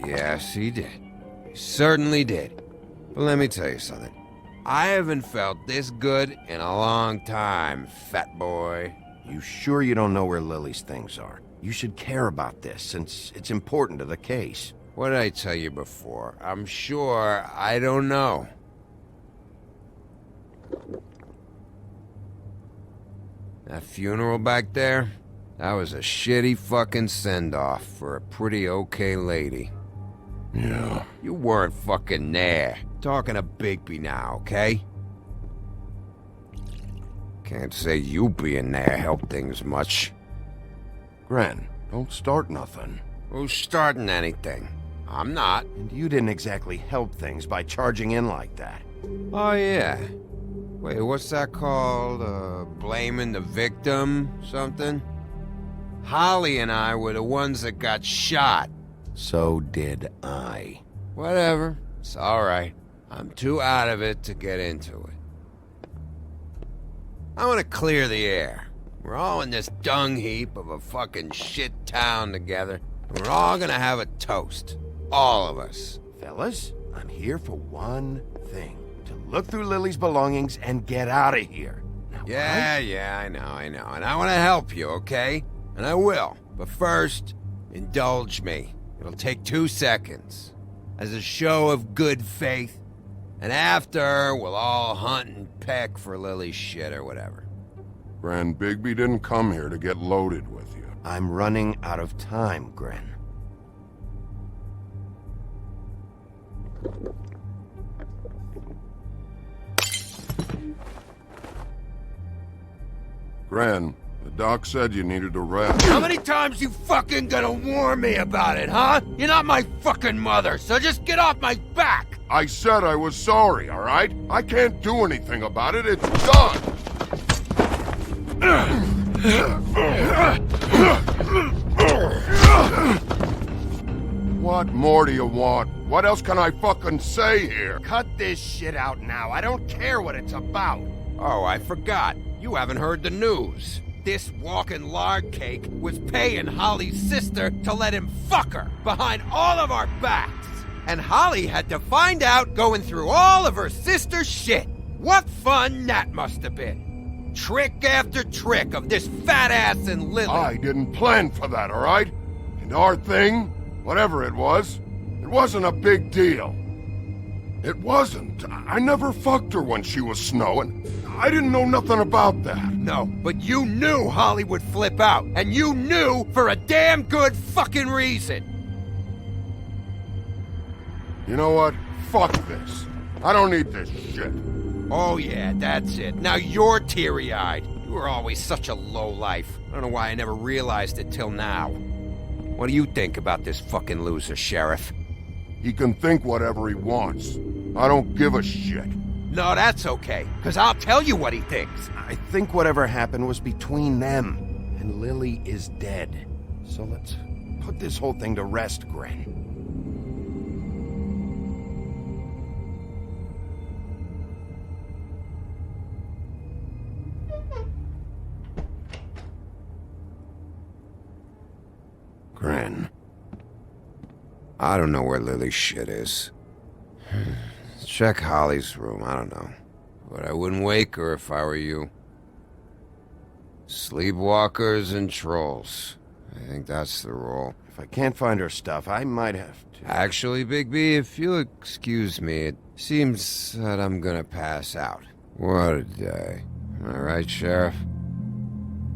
Speaker 8: Yes, he did. He certainly did. But let me tell you something. I haven't felt this good in a long time, fat boy.
Speaker 3: You sure you don't know where Lily's things are? You should care about this, since it's important to the case.
Speaker 8: What did I tell you before? I'm sure I don't know. That funeral back there? That was a shitty fucking send-off for a pretty okay lady.
Speaker 14: Yeah.
Speaker 8: You weren't fucking there. Talking to Bigby now, okay? Can't say you being there helped things much.
Speaker 14: Gren, don't start nothing.
Speaker 8: Who's starting anything? I'm not.
Speaker 3: And you didn't exactly help things by charging in like that.
Speaker 8: Oh, yeah. Wait, what's that called? Blaming the victim? Something? Holly and I were the ones that got shot.
Speaker 3: So did I.
Speaker 8: Whatever. It's alright. I'm too out of it to get into it. I want to clear the air. We're all in this dung heap of a fucking shit town together, and we're all gonna have a toast. All of us.
Speaker 3: Fellas, I'm here for one thing. To look through Lily's belongings and get out of here. Now,
Speaker 8: Yeah, I know. And I want to help you, okay? And I will. But first, indulge me. It'll take 2 seconds. As a show of good faith. And after, we'll all hunt and peck for Lily's shit or whatever.
Speaker 14: Gran Bigby didn't come here to get loaded with you.
Speaker 3: I'm running out of time, Gren.
Speaker 14: Gran, the doc said you needed a rest.
Speaker 8: How many times you fucking gonna warn me about it, huh? You're not my fucking mother, so just get off my back!
Speaker 14: I said I was sorry, all right? I can't do anything about it. It's done. What more do you want? What else can I fucking say here?
Speaker 3: Cut this shit out now. I don't care what it's about.
Speaker 8: Oh, I forgot. You haven't heard the news. This walking lard cake was paying Holly's sister to let him fuck her behind all of our backs. And Holly had to find out going through all of her sister's shit. What fun that must have been. Trick after trick of this fat ass and Lily.
Speaker 14: I didn't plan for that, all right? And our thing, whatever it wasn't a big deal. It wasn't. I never fucked her when she was snowing. I didn't know nothing about that.
Speaker 8: No, but you knew Holly would flip out. And you knew for a damn good fucking reason.
Speaker 14: You know what? Fuck this. I don't need this shit.
Speaker 8: Oh yeah, that's it. Now you're teary-eyed. You were always such a lowlife. I don't know why I never realized it till now. What do you think about this fucking loser, Sheriff?
Speaker 14: He can think whatever he wants. I don't give a shit.
Speaker 8: No, that's okay, because I'll tell you what he thinks.
Speaker 3: I think whatever happened was between them, and Lily is dead. So let's put this whole thing to rest, Gren.
Speaker 14: Gren.
Speaker 8: I don't know where Lily's shit is. Check Holly's room, I don't know. But I wouldn't wake her if I were you. Sleepwalkers and trolls. I think that's the rule.
Speaker 3: If I can't find her stuff, I might have to...
Speaker 8: Actually, Bigby, if you'll excuse me, it seems that I'm gonna pass out. What a day. Am I right, Sheriff?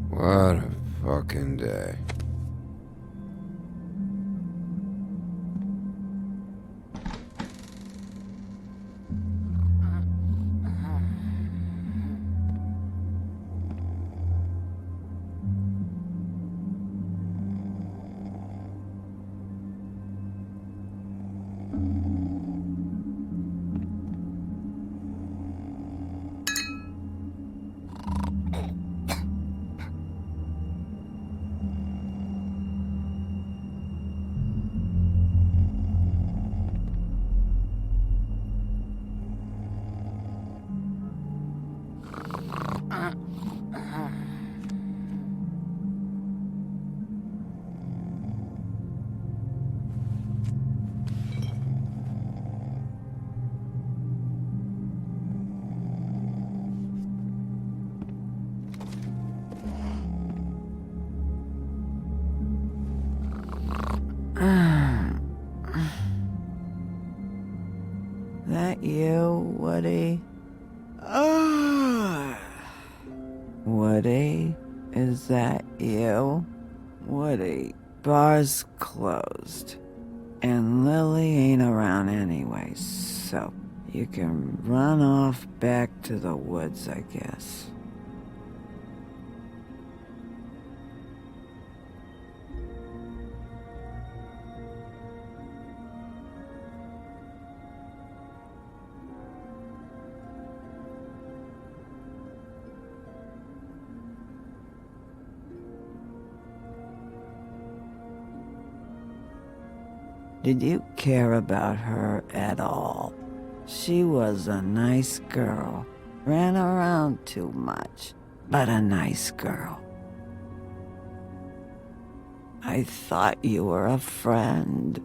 Speaker 8: What a fucking day.
Speaker 5: That you, Woody? Woody? Is that you? Woody, bar's closed. And Lily ain't around anyway, so you can run off back to the woods, I guess. Did you care about her at all? She was a nice girl. Ran around too much, but a nice girl. I thought you were a friend.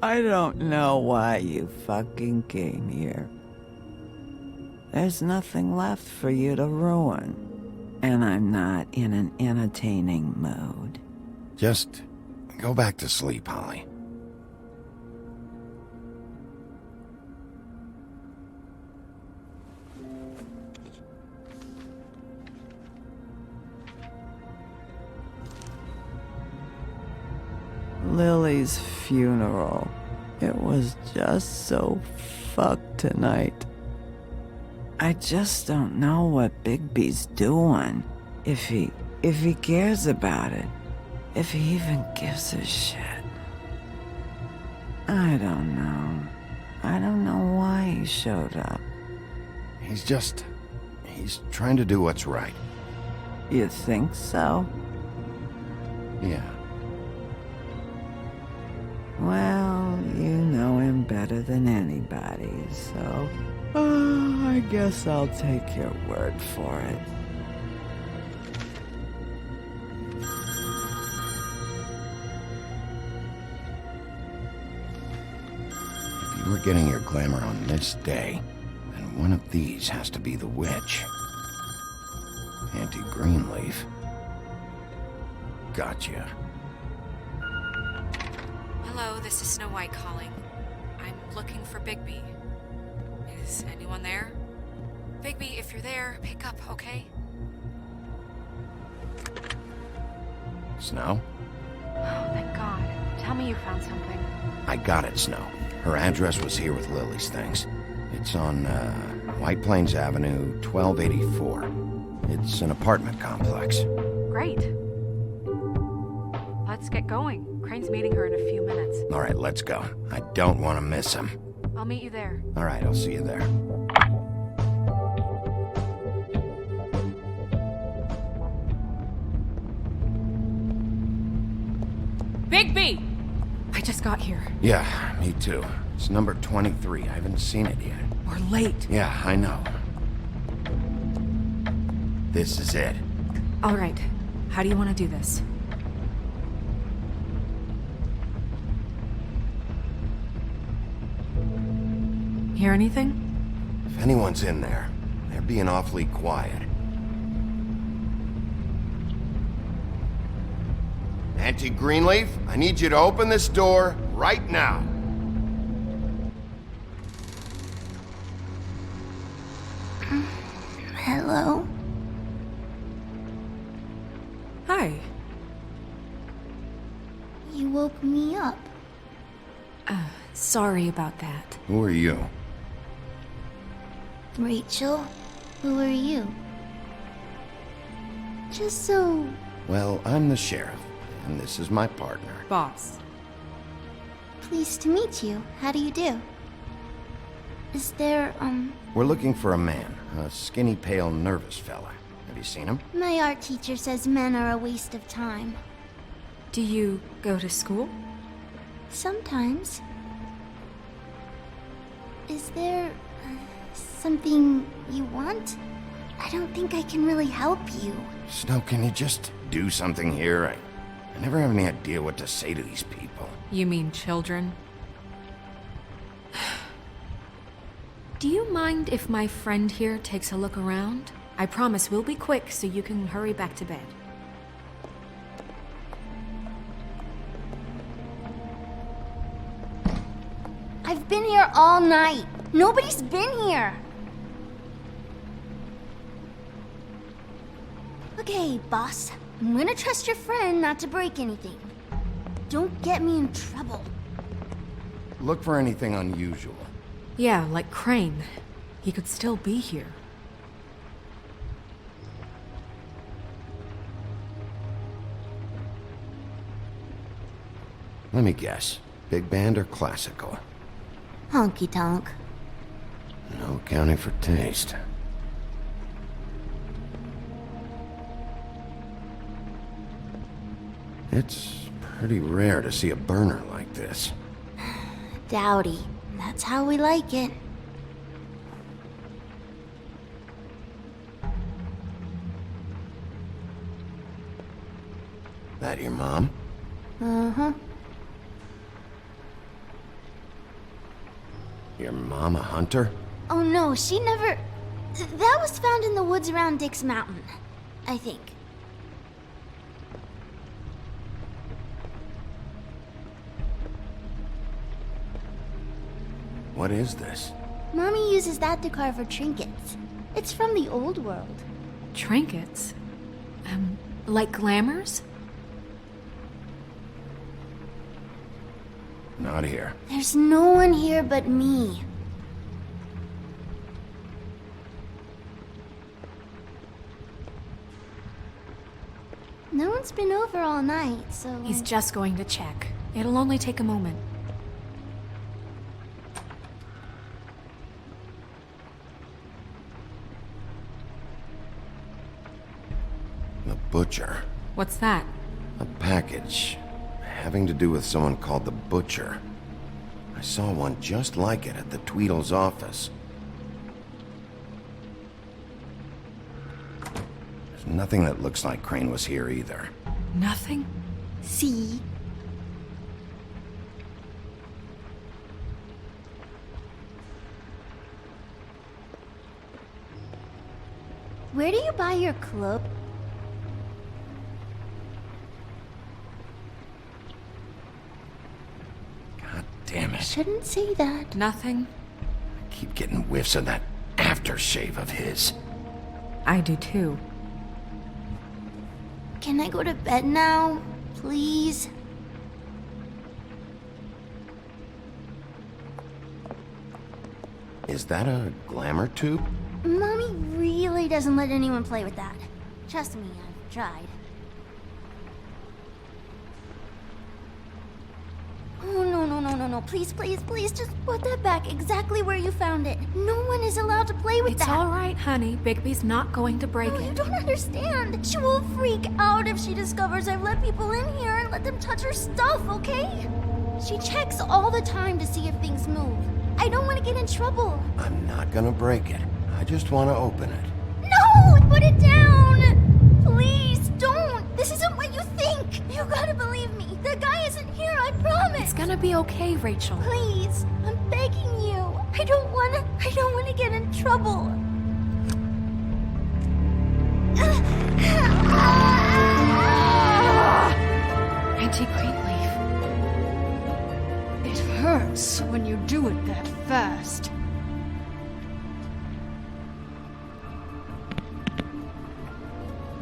Speaker 5: I don't know why you fucking came here. There's nothing left for you to ruin. And I'm not in an entertaining mood.
Speaker 3: Just go back to sleep, Holly.
Speaker 5: Lily's funeral. It was just so fucked tonight. I just don't know what Bigby's doing. If he cares about it. If he even gives a shit. I don't know. I don't know why he showed up.
Speaker 3: He's trying to do what's right.
Speaker 5: You think so?
Speaker 3: Yeah.
Speaker 5: Well, you know him better than anybody, so... I guess I'll take your word for it.
Speaker 3: If you were getting your glamour on this day, then one of these has to be the witch. Auntie Greenleaf. Gotcha.
Speaker 4: Hello, this is Snow White calling. I'm looking for Bigby. Is anyone there? Bigby, if you're there, pick up, okay?
Speaker 3: Snow?
Speaker 4: Oh, thank God. Tell me you found something.
Speaker 3: I got it, Snow. Her address was here with Lily's things. It's on, White Plains Avenue, 1284. It's an apartment complex.
Speaker 4: Great. Let's get going. Crane's meeting her in a few minutes.
Speaker 3: All right, let's go. I don't want to miss him.
Speaker 4: I'll meet you there.
Speaker 3: All right, I'll see you there.
Speaker 4: Bigby! I just got here.
Speaker 3: Yeah, me too. It's number 23. I haven't seen it yet.
Speaker 4: We're late.
Speaker 3: Yeah, I know. This is it.
Speaker 4: All right. How do you want to do this? Hear anything?
Speaker 3: If anyone's in there, they're being awfully quiet. Auntie Greenleaf, I need you to open this door right now.
Speaker 15: Hello?
Speaker 4: Hi.
Speaker 15: You woke me up.
Speaker 4: Sorry about that.
Speaker 3: Who are you?
Speaker 15: Rachel, who are you? Just so...
Speaker 3: Well, I'm the sheriff, and this is my partner.
Speaker 4: Boss.
Speaker 15: Pleased to meet you. How do you do? Is there,
Speaker 3: We're looking for a man, a skinny, pale, nervous fella. Have you seen him?
Speaker 15: My art teacher says men are a waste of time.
Speaker 4: Do you go to school?
Speaker 15: Sometimes. Is there... something you want? I don't think I can really help you.
Speaker 3: Snow, can you just do something here? I never have any idea what to say to these people.
Speaker 4: You mean children? Do you mind if my friend here takes a look around? I promise we'll be quick so you can hurry back to bed.
Speaker 15: been here all night. Nobody's been here. Okay, boss. I'm gonna trust your friend not to break anything. Don't get me in trouble.
Speaker 3: Look for anything unusual.
Speaker 4: Yeah, like Crane. He could still be here.
Speaker 3: Let me guess. Big band or classical?
Speaker 15: Honky tonk.
Speaker 3: No accounting for taste. It's pretty rare to see a burner like this.
Speaker 15: Dowdy. That's how we like it.
Speaker 3: That your mom?
Speaker 15: Uh-huh.
Speaker 3: Your mom a hunter?
Speaker 15: Oh no, she never... That was found in the woods around Dick's Mountain, I think.
Speaker 3: What is this?
Speaker 15: Mommy uses that to carve her trinkets. It's from the old world.
Speaker 4: Trinkets? Like glamours?
Speaker 3: Not here.
Speaker 15: There's no one here but me. No one's been over all night, so...
Speaker 4: He's just going to check. It'll only take a moment.
Speaker 3: The butcher.
Speaker 4: What's that?
Speaker 3: A package. Having to do with someone called the Butcher. I saw one just like it at the Tweedle's office. There's nothing that looks like Crane was here either.
Speaker 4: Nothing?
Speaker 15: See? Where do you buy your clothes?
Speaker 3: Damn it.
Speaker 15: Shouldn't say that.
Speaker 4: Nothing?
Speaker 3: I keep getting whiffs of that aftershave of his.
Speaker 4: I do too.
Speaker 15: Can I go to bed now? Please?
Speaker 3: Is that a glamour tube?
Speaker 15: Mommy really doesn't let anyone play with that. Trust me, I've tried. Oh, no. Please, just put that back exactly where you found it. No one is allowed to play with that.
Speaker 4: It's all right, honey. Bigby's not going to break
Speaker 15: No,
Speaker 4: it.
Speaker 15: you don't understand. She will freak out if she discovers I've let people in here and let them touch her stuff, okay? She checks all the time to see if things move. I don't want to get in trouble.
Speaker 3: I'm not gonna break it. I just want to open it.
Speaker 15: No! Put it down! Please, don't! This isn't what you think! You gotta believe me. The guy isn't here, I promise!
Speaker 4: It's gonna be okay, Rachel.
Speaker 15: Please, I'm begging you. I don't wanna get in trouble.
Speaker 4: Auntie Greenleaf.
Speaker 16: It hurts when you do it that fast.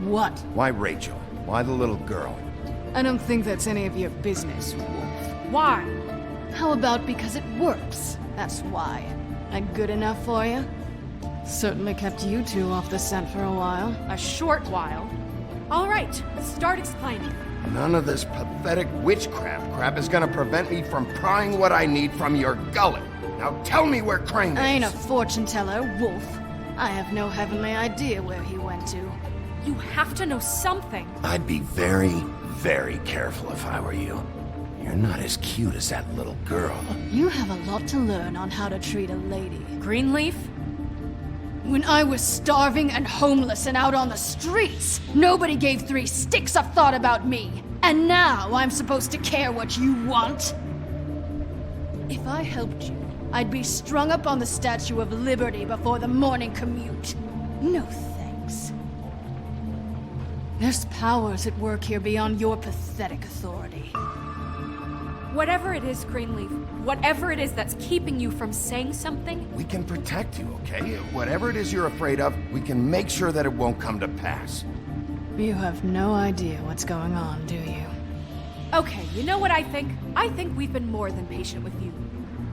Speaker 16: What?
Speaker 3: Why Rachel? Why the little girl?
Speaker 16: I don't think that's any of your business, Wolf. Why? How about because it works? That's why. That good enough for you? Certainly kept you two off the scent for a while.
Speaker 4: A short while. All right, let's start explaining.
Speaker 3: None of this pathetic witchcraft crap is gonna prevent me from prying what I need from your gullet. Now tell me where Crane is.
Speaker 16: I ain't a fortune teller, Wolf. I have no heavenly idea where he went to.
Speaker 4: You have to know something.
Speaker 3: I'd be very, very careful if I were you. You're not as cute as that little girl.
Speaker 16: You have a lot to learn on how to treat a lady.
Speaker 4: Greenleaf?
Speaker 16: When I was starving and homeless and out on the streets, nobody gave 3 sticks of thought about me. And now I'm supposed to care what you want? If I helped you, I'd be strung up on the Statue of Liberty before the morning commute. No thanks. There's powers at work here beyond your pathetic authority.
Speaker 4: Whatever it is, Greenleaf, whatever it is that's keeping you from saying something,
Speaker 3: We can protect you, okay? Whatever it is you're afraid of, we can make sure that it won't come to pass.
Speaker 16: You have no idea what's going on, do you?
Speaker 4: okay, you know what I think? I think we've been more than patient with you.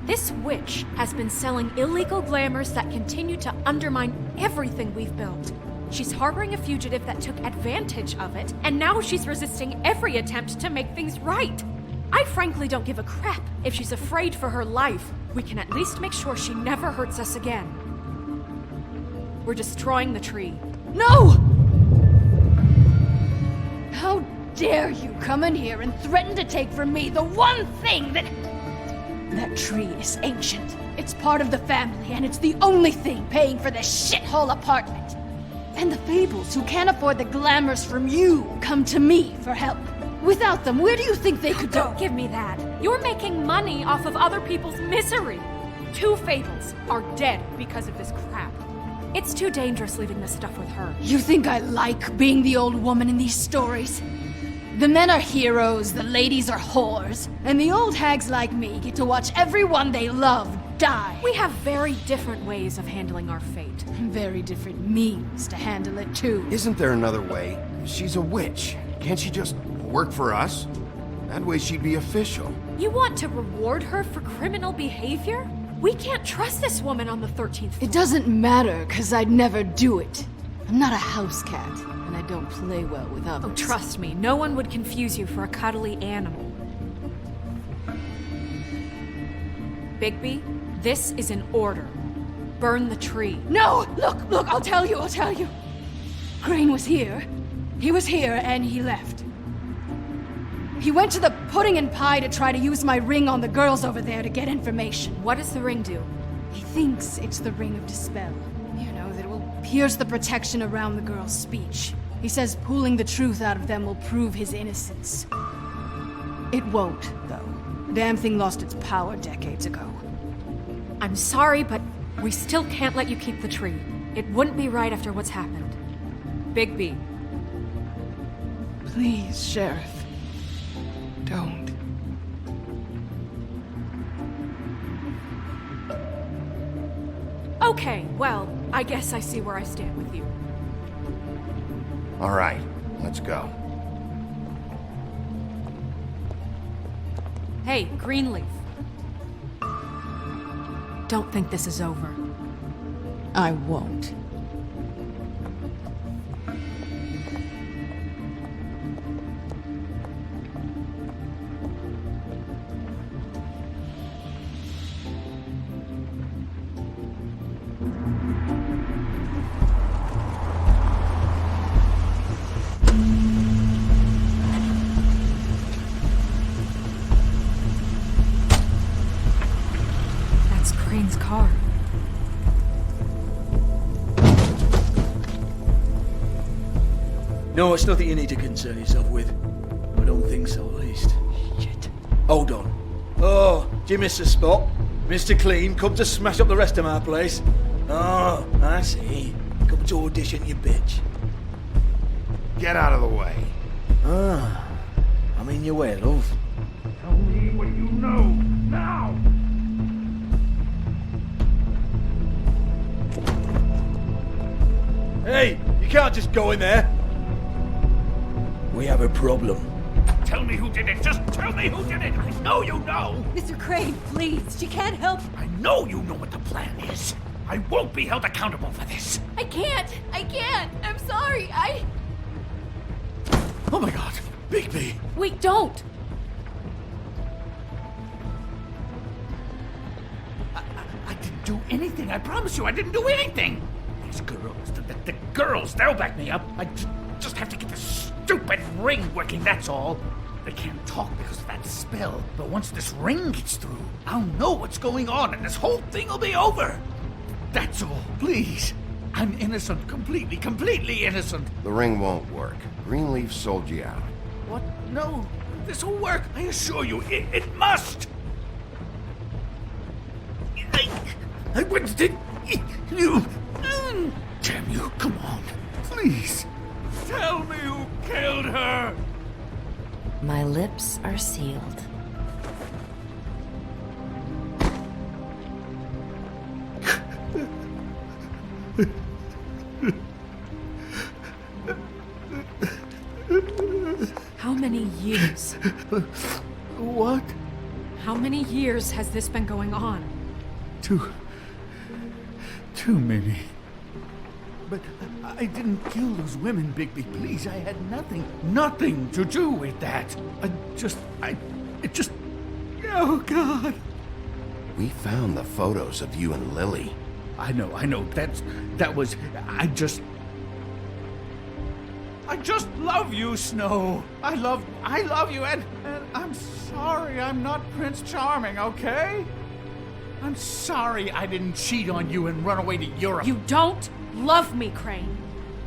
Speaker 4: This witch has been selling illegal glamours that continue to undermine everything we've built. She's harboring a fugitive that took advantage of it, and now she's resisting every attempt to make things right. I frankly don't give a crap if she's afraid for her life. We can at least make sure she never hurts us again. We're destroying the tree.
Speaker 16: No! How dare you come in here and threaten to take from me the one thing that... That tree is ancient. It's part of the family, and it's the only thing paying for this shithole apartment. And the Fables, who can't afford the glamours from you, come to me for help. Without them, where do you think they could go?
Speaker 4: Don't give me that. You're making money off of other people's misery. 2 Fables are dead because of this crap. It's too dangerous leaving this stuff with her.
Speaker 16: You think I like being the old woman in these stories? The men are heroes, the ladies are whores, and the old hags like me get to watch everyone they love die.
Speaker 4: We have very different ways of handling our fate.
Speaker 16: Very different means to handle it, too.
Speaker 3: Isn't there another way? She's a witch. Can't she just work for us? That way she'd be official.
Speaker 4: You want to reward her for criminal behavior? We can't trust this woman on the 13th floor.
Speaker 16: It doesn't matter, because I'd never do it. I'm not a house cat, and I don't play well with others.
Speaker 4: Oh, trust me, no one would confuse you for a cuddly animal. Bigby, this is an order. Burn the tree.
Speaker 16: No! Look, I'll tell you. Crane was here. He was here, and he left. He went to the pudding and pie to try to use my ring on the girls over there to get information.
Speaker 4: What does the ring do?
Speaker 16: He thinks it's the ring of dispel. You know, that it will pierce the protection around the girls' speech. He says pulling the truth out of them will prove his innocence. It won't, though. Damn thing lost its power decades ago.
Speaker 4: I'm sorry, but we still can't let you keep the tree. It wouldn't be right after what's happened. Bigby.
Speaker 16: Please, Sheriff. Don't.
Speaker 4: Okay, well, I guess I see where I stand with you.
Speaker 3: All right, let's go.
Speaker 4: Hey, Greenleaf. Don't think this is over.
Speaker 16: I won't.
Speaker 4: Crane's car.
Speaker 17: No, it's nothing you need to concern yourself with. I don't think so, at least. Shit. Hold on. Oh, do you miss the spot? Mr. Clean, come to smash up the rest of my place. Oh, I see. Come to audition, you bitch.
Speaker 3: Get out of the way.
Speaker 17: Ah, I'm in your way, love.
Speaker 14: Tell me what you know, now!
Speaker 17: Hey, you can't just go in there. We have a problem.
Speaker 10: Tell me who did it. Just tell me who did it. I know you know.
Speaker 5: Mr. Crane, please. She can't help.
Speaker 10: I know you know what the plan is. I won't be held accountable for this.
Speaker 15: I can't. I'm sorry.
Speaker 17: Oh my god, Bigby.
Speaker 4: Wait, don't!
Speaker 10: I didn't do anything. I promise you, I didn't do anything. These girls, the girls, they'll back me up. I just have to get this stupid ring working, that's all. They can't talk because of that spell, but once this ring gets through, I'll know what's going on and this whole thing will be over. That's all, please. I'm innocent, completely innocent.
Speaker 3: The ring won't work. Greenleaf sold you out.
Speaker 10: What? No, this will work. I assure you, it must. I wouldn't. You. Damn you, come on. Please. Tell me who killed her.
Speaker 9: My lips are sealed.
Speaker 4: How many years?
Speaker 1: What?
Speaker 4: How many years has this been going on?
Speaker 1: Too many. But I didn't kill those women, Bigby. Please, I had nothing to do with that. Oh, God.
Speaker 3: We found the photos of you and Lily.
Speaker 1: I know. I just love you, Snow. I love you, and I'm sorry I'm not Prince Charming, okay? I'm sorry I didn't cheat on you and run away to Europe.
Speaker 4: You don't love me, Crane.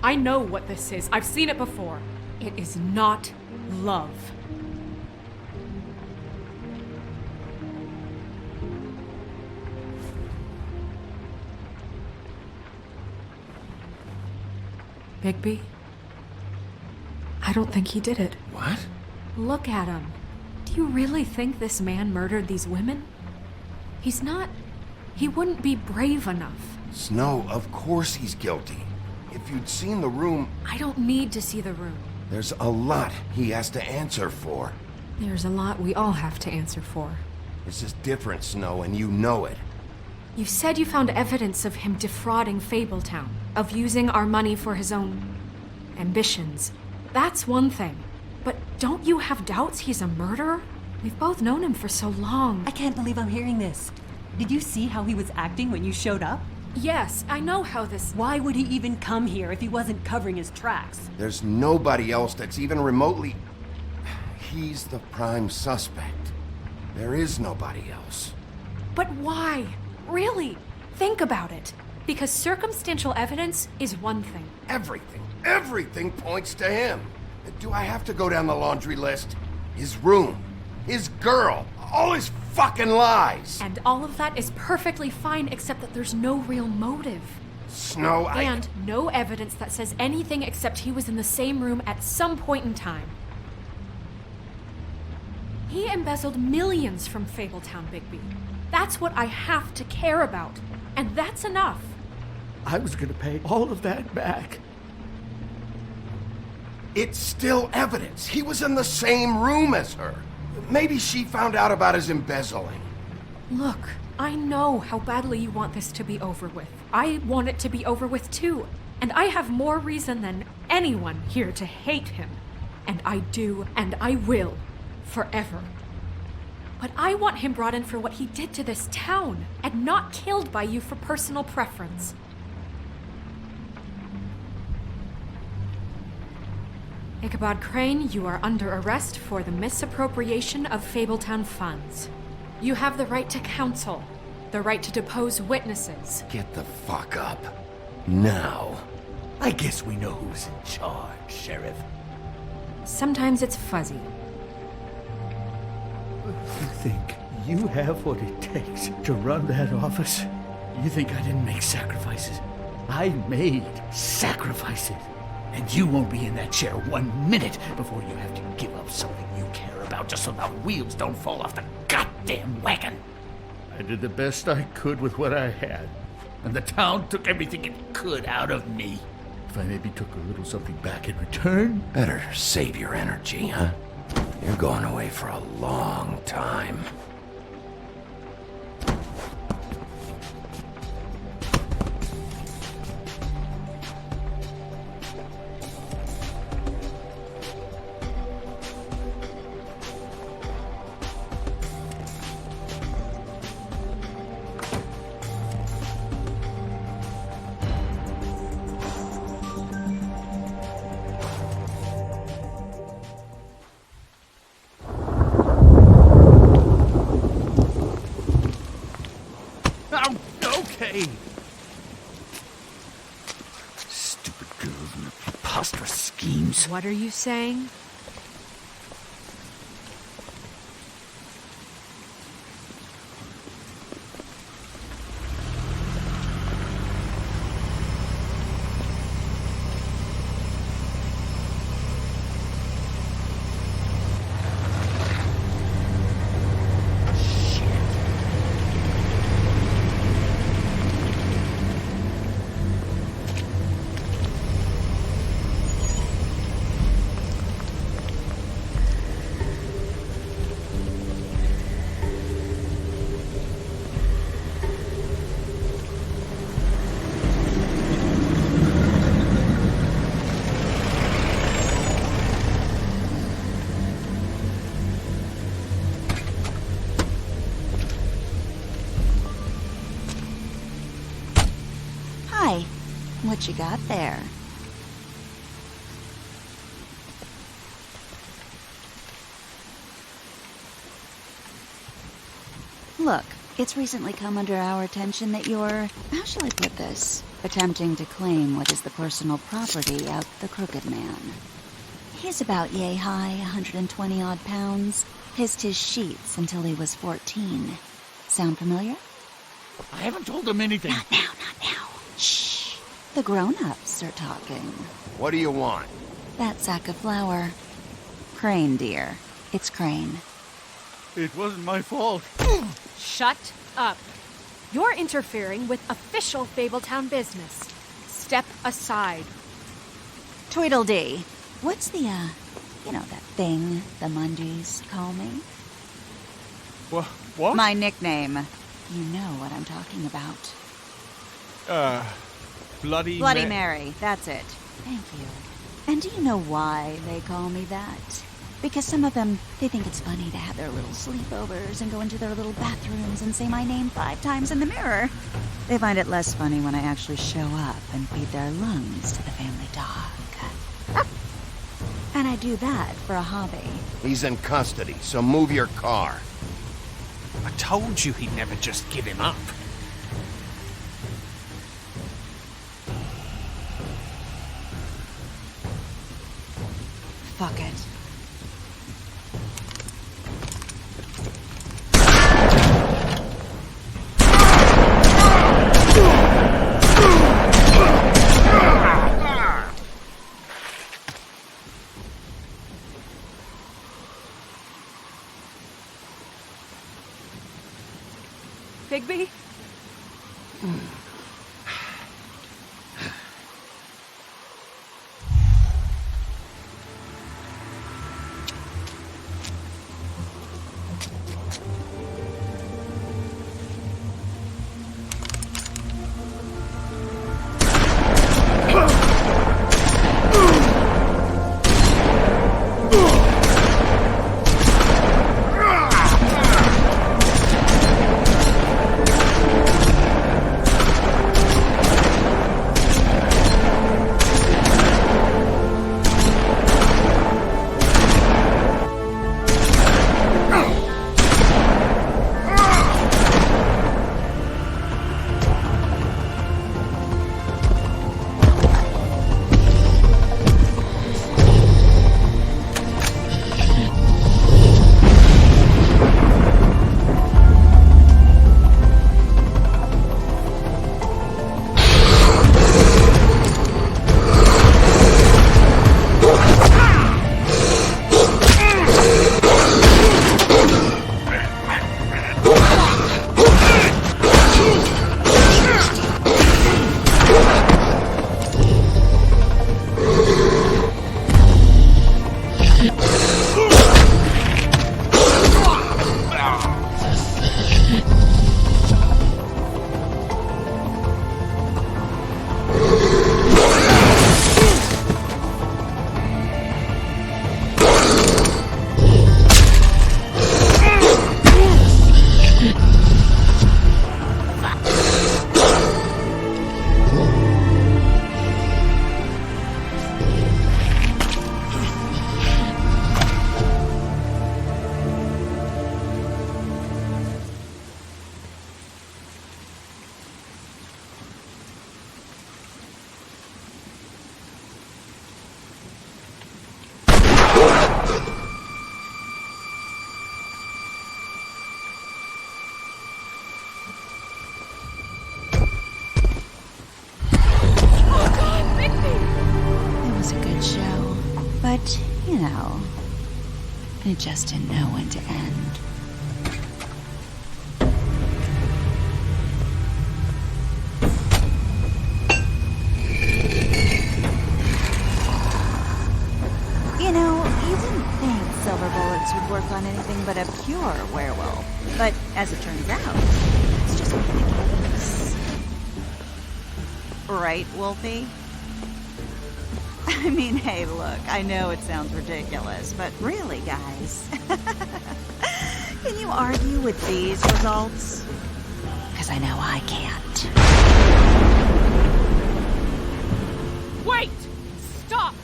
Speaker 4: I know what this is. I've seen it before. It is not love. Bigby? I don't think he did it.
Speaker 3: What?
Speaker 4: Look at him. Do you really think this man murdered these women? He wouldn't be brave enough.
Speaker 3: Snow, of course he's guilty. If you'd seen the room...
Speaker 4: I don't need to see the room.
Speaker 3: There's a lot he has to answer for.
Speaker 4: There's a lot we all have to answer for.
Speaker 3: This is different, Snow, and you know it.
Speaker 4: You said you found evidence of him defrauding Fabletown, of using our money for his own ambitions. That's one thing. But don't you have doubts he's a murderer? We've both known him for so long.
Speaker 18: I can't believe I'm hearing this. Did you see how he was acting when you showed up?
Speaker 4: Yes, I know how this...
Speaker 18: Why would he even come here if he wasn't covering his tracks?
Speaker 3: There's nobody else that's even remotely... He's the prime suspect. There is nobody else.
Speaker 4: But why? Really? Think about it. Because circumstantial evidence is one thing.
Speaker 3: Everything points to him. Do I have to go down the laundry list? His room, his girl, all his fucking lies.
Speaker 4: And all of that is perfectly fine, except that there's no real motive.
Speaker 3: Snow,
Speaker 4: And no evidence that says anything except he was in the same room at some point in time. He embezzled millions from Fabletown, Bigby. That's what I have to care about. And that's enough.
Speaker 1: I was gonna pay all of that back.
Speaker 3: It's still evidence. He was in the same room as her. Maybe she found out about his embezzling.
Speaker 4: Look, I know how badly you want this to be over with. I want it to be over with too. And I have more reason than anyone here to hate him. And I do, and I will. Forever. But I want him brought in for what he did to this town, and not killed by you for personal preference. Ichabod Crane, you are under arrest for the misappropriation of Fabletown funds. You have the right to counsel, the right to depose witnesses.
Speaker 3: Get the fuck up. Now.
Speaker 10: I guess we know who's in charge, Sheriff.
Speaker 4: Sometimes it's fuzzy.
Speaker 1: You think you have what it takes to run that office? You think I didn't make sacrifices? I made sacrifices. And you won't be in that chair 1 minute before you have to give up something you care about just so the wheels don't fall off the goddamn wagon. I did the best I could with what I had. And the town took everything it could out of me. If I maybe took a little something back in return...
Speaker 3: Better save your energy, huh? You're going away for a long time.
Speaker 1: Okay. Stupid girls and their preposterous schemes.
Speaker 4: What are you saying?
Speaker 19: What you got there? Look, it's recently come under our attention that you're, how shall I put this, attempting to claim what is the personal property of the Crooked Man. He's about yay high, 120 odd pounds, pissed his sheets until he was 14. Sound familiar?
Speaker 20: I haven't told him anything.
Speaker 19: Not now, not now. Shh. The grown-ups are talking.
Speaker 3: What do you want?
Speaker 19: That sack of flour. Crane, dear. It's Crane.
Speaker 20: It wasn't my fault.
Speaker 4: Shut up. You're interfering with official Fabletown business. Step aside.
Speaker 19: Tweedledee. What's the, you know, that thing the Mundies call me?
Speaker 20: What?
Speaker 19: My nickname. You know what I'm talking about.
Speaker 20: Bloody
Speaker 19: Mary. That's it. Thank you. And do you know why they call me that? Because some of them, they think it's funny to have their little sleepovers and go into their little bathrooms and say my name 5 times in the mirror. They find it less funny when I actually show up and feed their lungs to the family dog. And I do that for a hobby.
Speaker 3: He's in custody, so move your car.
Speaker 10: I told you he'd never just give him up.
Speaker 19: Fuck it.
Speaker 4: Bigby?
Speaker 19: But, you know, it just didn't know when to end. You know, you didn't think silver bullets would work on anything but a pure werewolf. But as it turns out, it's just not the case. Right, Wolfie? I mean, hey, look, I know it sounds ridiculous, but really, guys, can you argue with these results? Because I know I can't.
Speaker 4: Wait! Stop!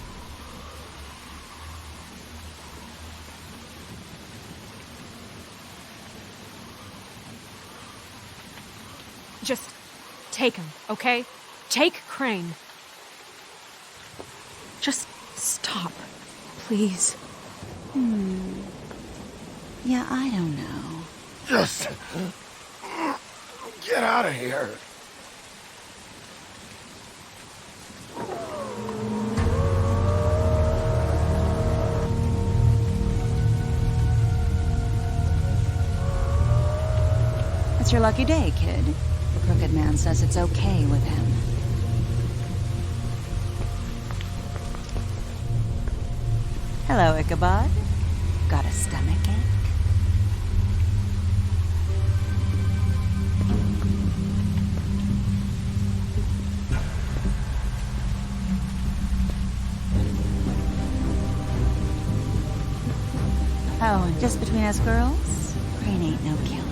Speaker 4: Just take him, okay? Take Crane. Just stop, please.
Speaker 19: Yeah, I don't know.
Speaker 14: Just get out of here.
Speaker 19: It's your lucky day, kid. The Crooked Man says it's okay with him. Hello, Ichabod. Got a stomachache? Oh, and just between us girls, Crane ain't no killer.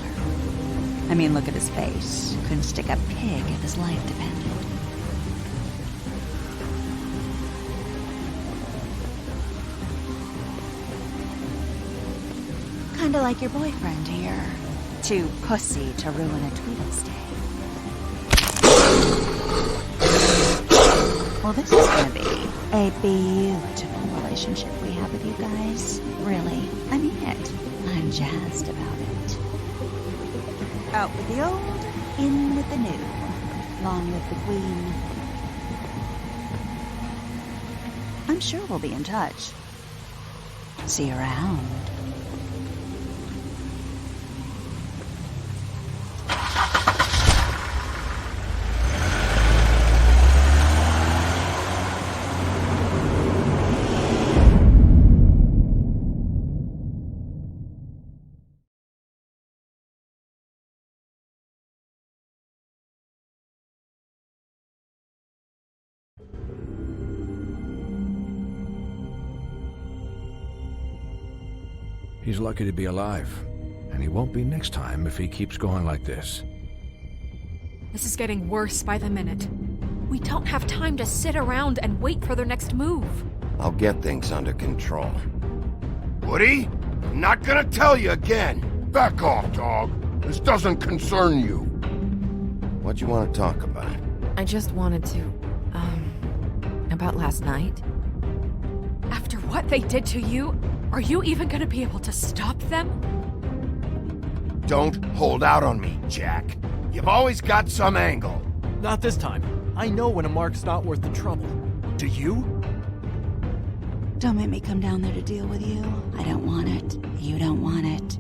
Speaker 19: I mean, look at his face. Couldn't stick a pig if his life depended. Kinda like your boyfriend here. Too pussy to ruin a Tweedle's day. Well, this is gonna be a beautiful relationship we have with you guys. Really, I mean it. I'm jazzed about it. Out with the old, in with the new. Long live the Queen. I'm sure we'll be in touch. See you around.
Speaker 11: He's lucky to be alive, and he won't be next time if he keeps going like this.
Speaker 4: This is getting worse by the minute. We don't have time to sit around and wait for their next move.
Speaker 3: I'll get things under control.
Speaker 14: Woody, I'm not gonna tell you again. Back off, dog. This doesn't concern you.
Speaker 3: What you want to talk about?
Speaker 9: I just wanted to, about last night.
Speaker 4: After what they did to you, are you even gonna be able to stop them?
Speaker 3: Don't hold out on me, Jack. You've always got some angle.
Speaker 21: Not this time. I know when a mark's not worth the trouble. Do you?
Speaker 19: Don't make me come down there to deal with you. I don't want it. You don't want it.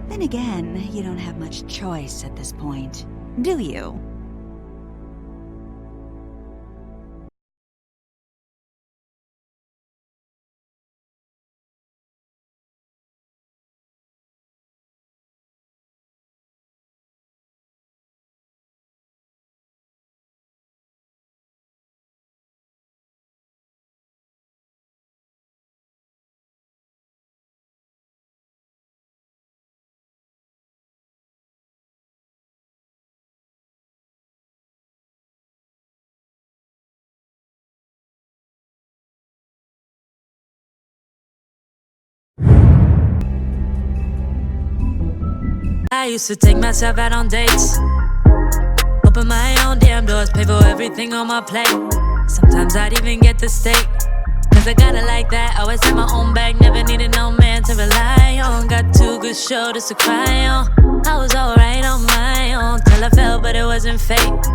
Speaker 19: Then again, you don't have much choice at this point, do you?
Speaker 22: I used to take myself out on dates, open my own damn doors, pay for everything on my plate. Sometimes I'd even get the steak, cause I got it like that. Always had my own bag, never needed no man to rely on. Got 2 good shoulders to cry on. I was alright on my own till I fell, but it wasn't fate.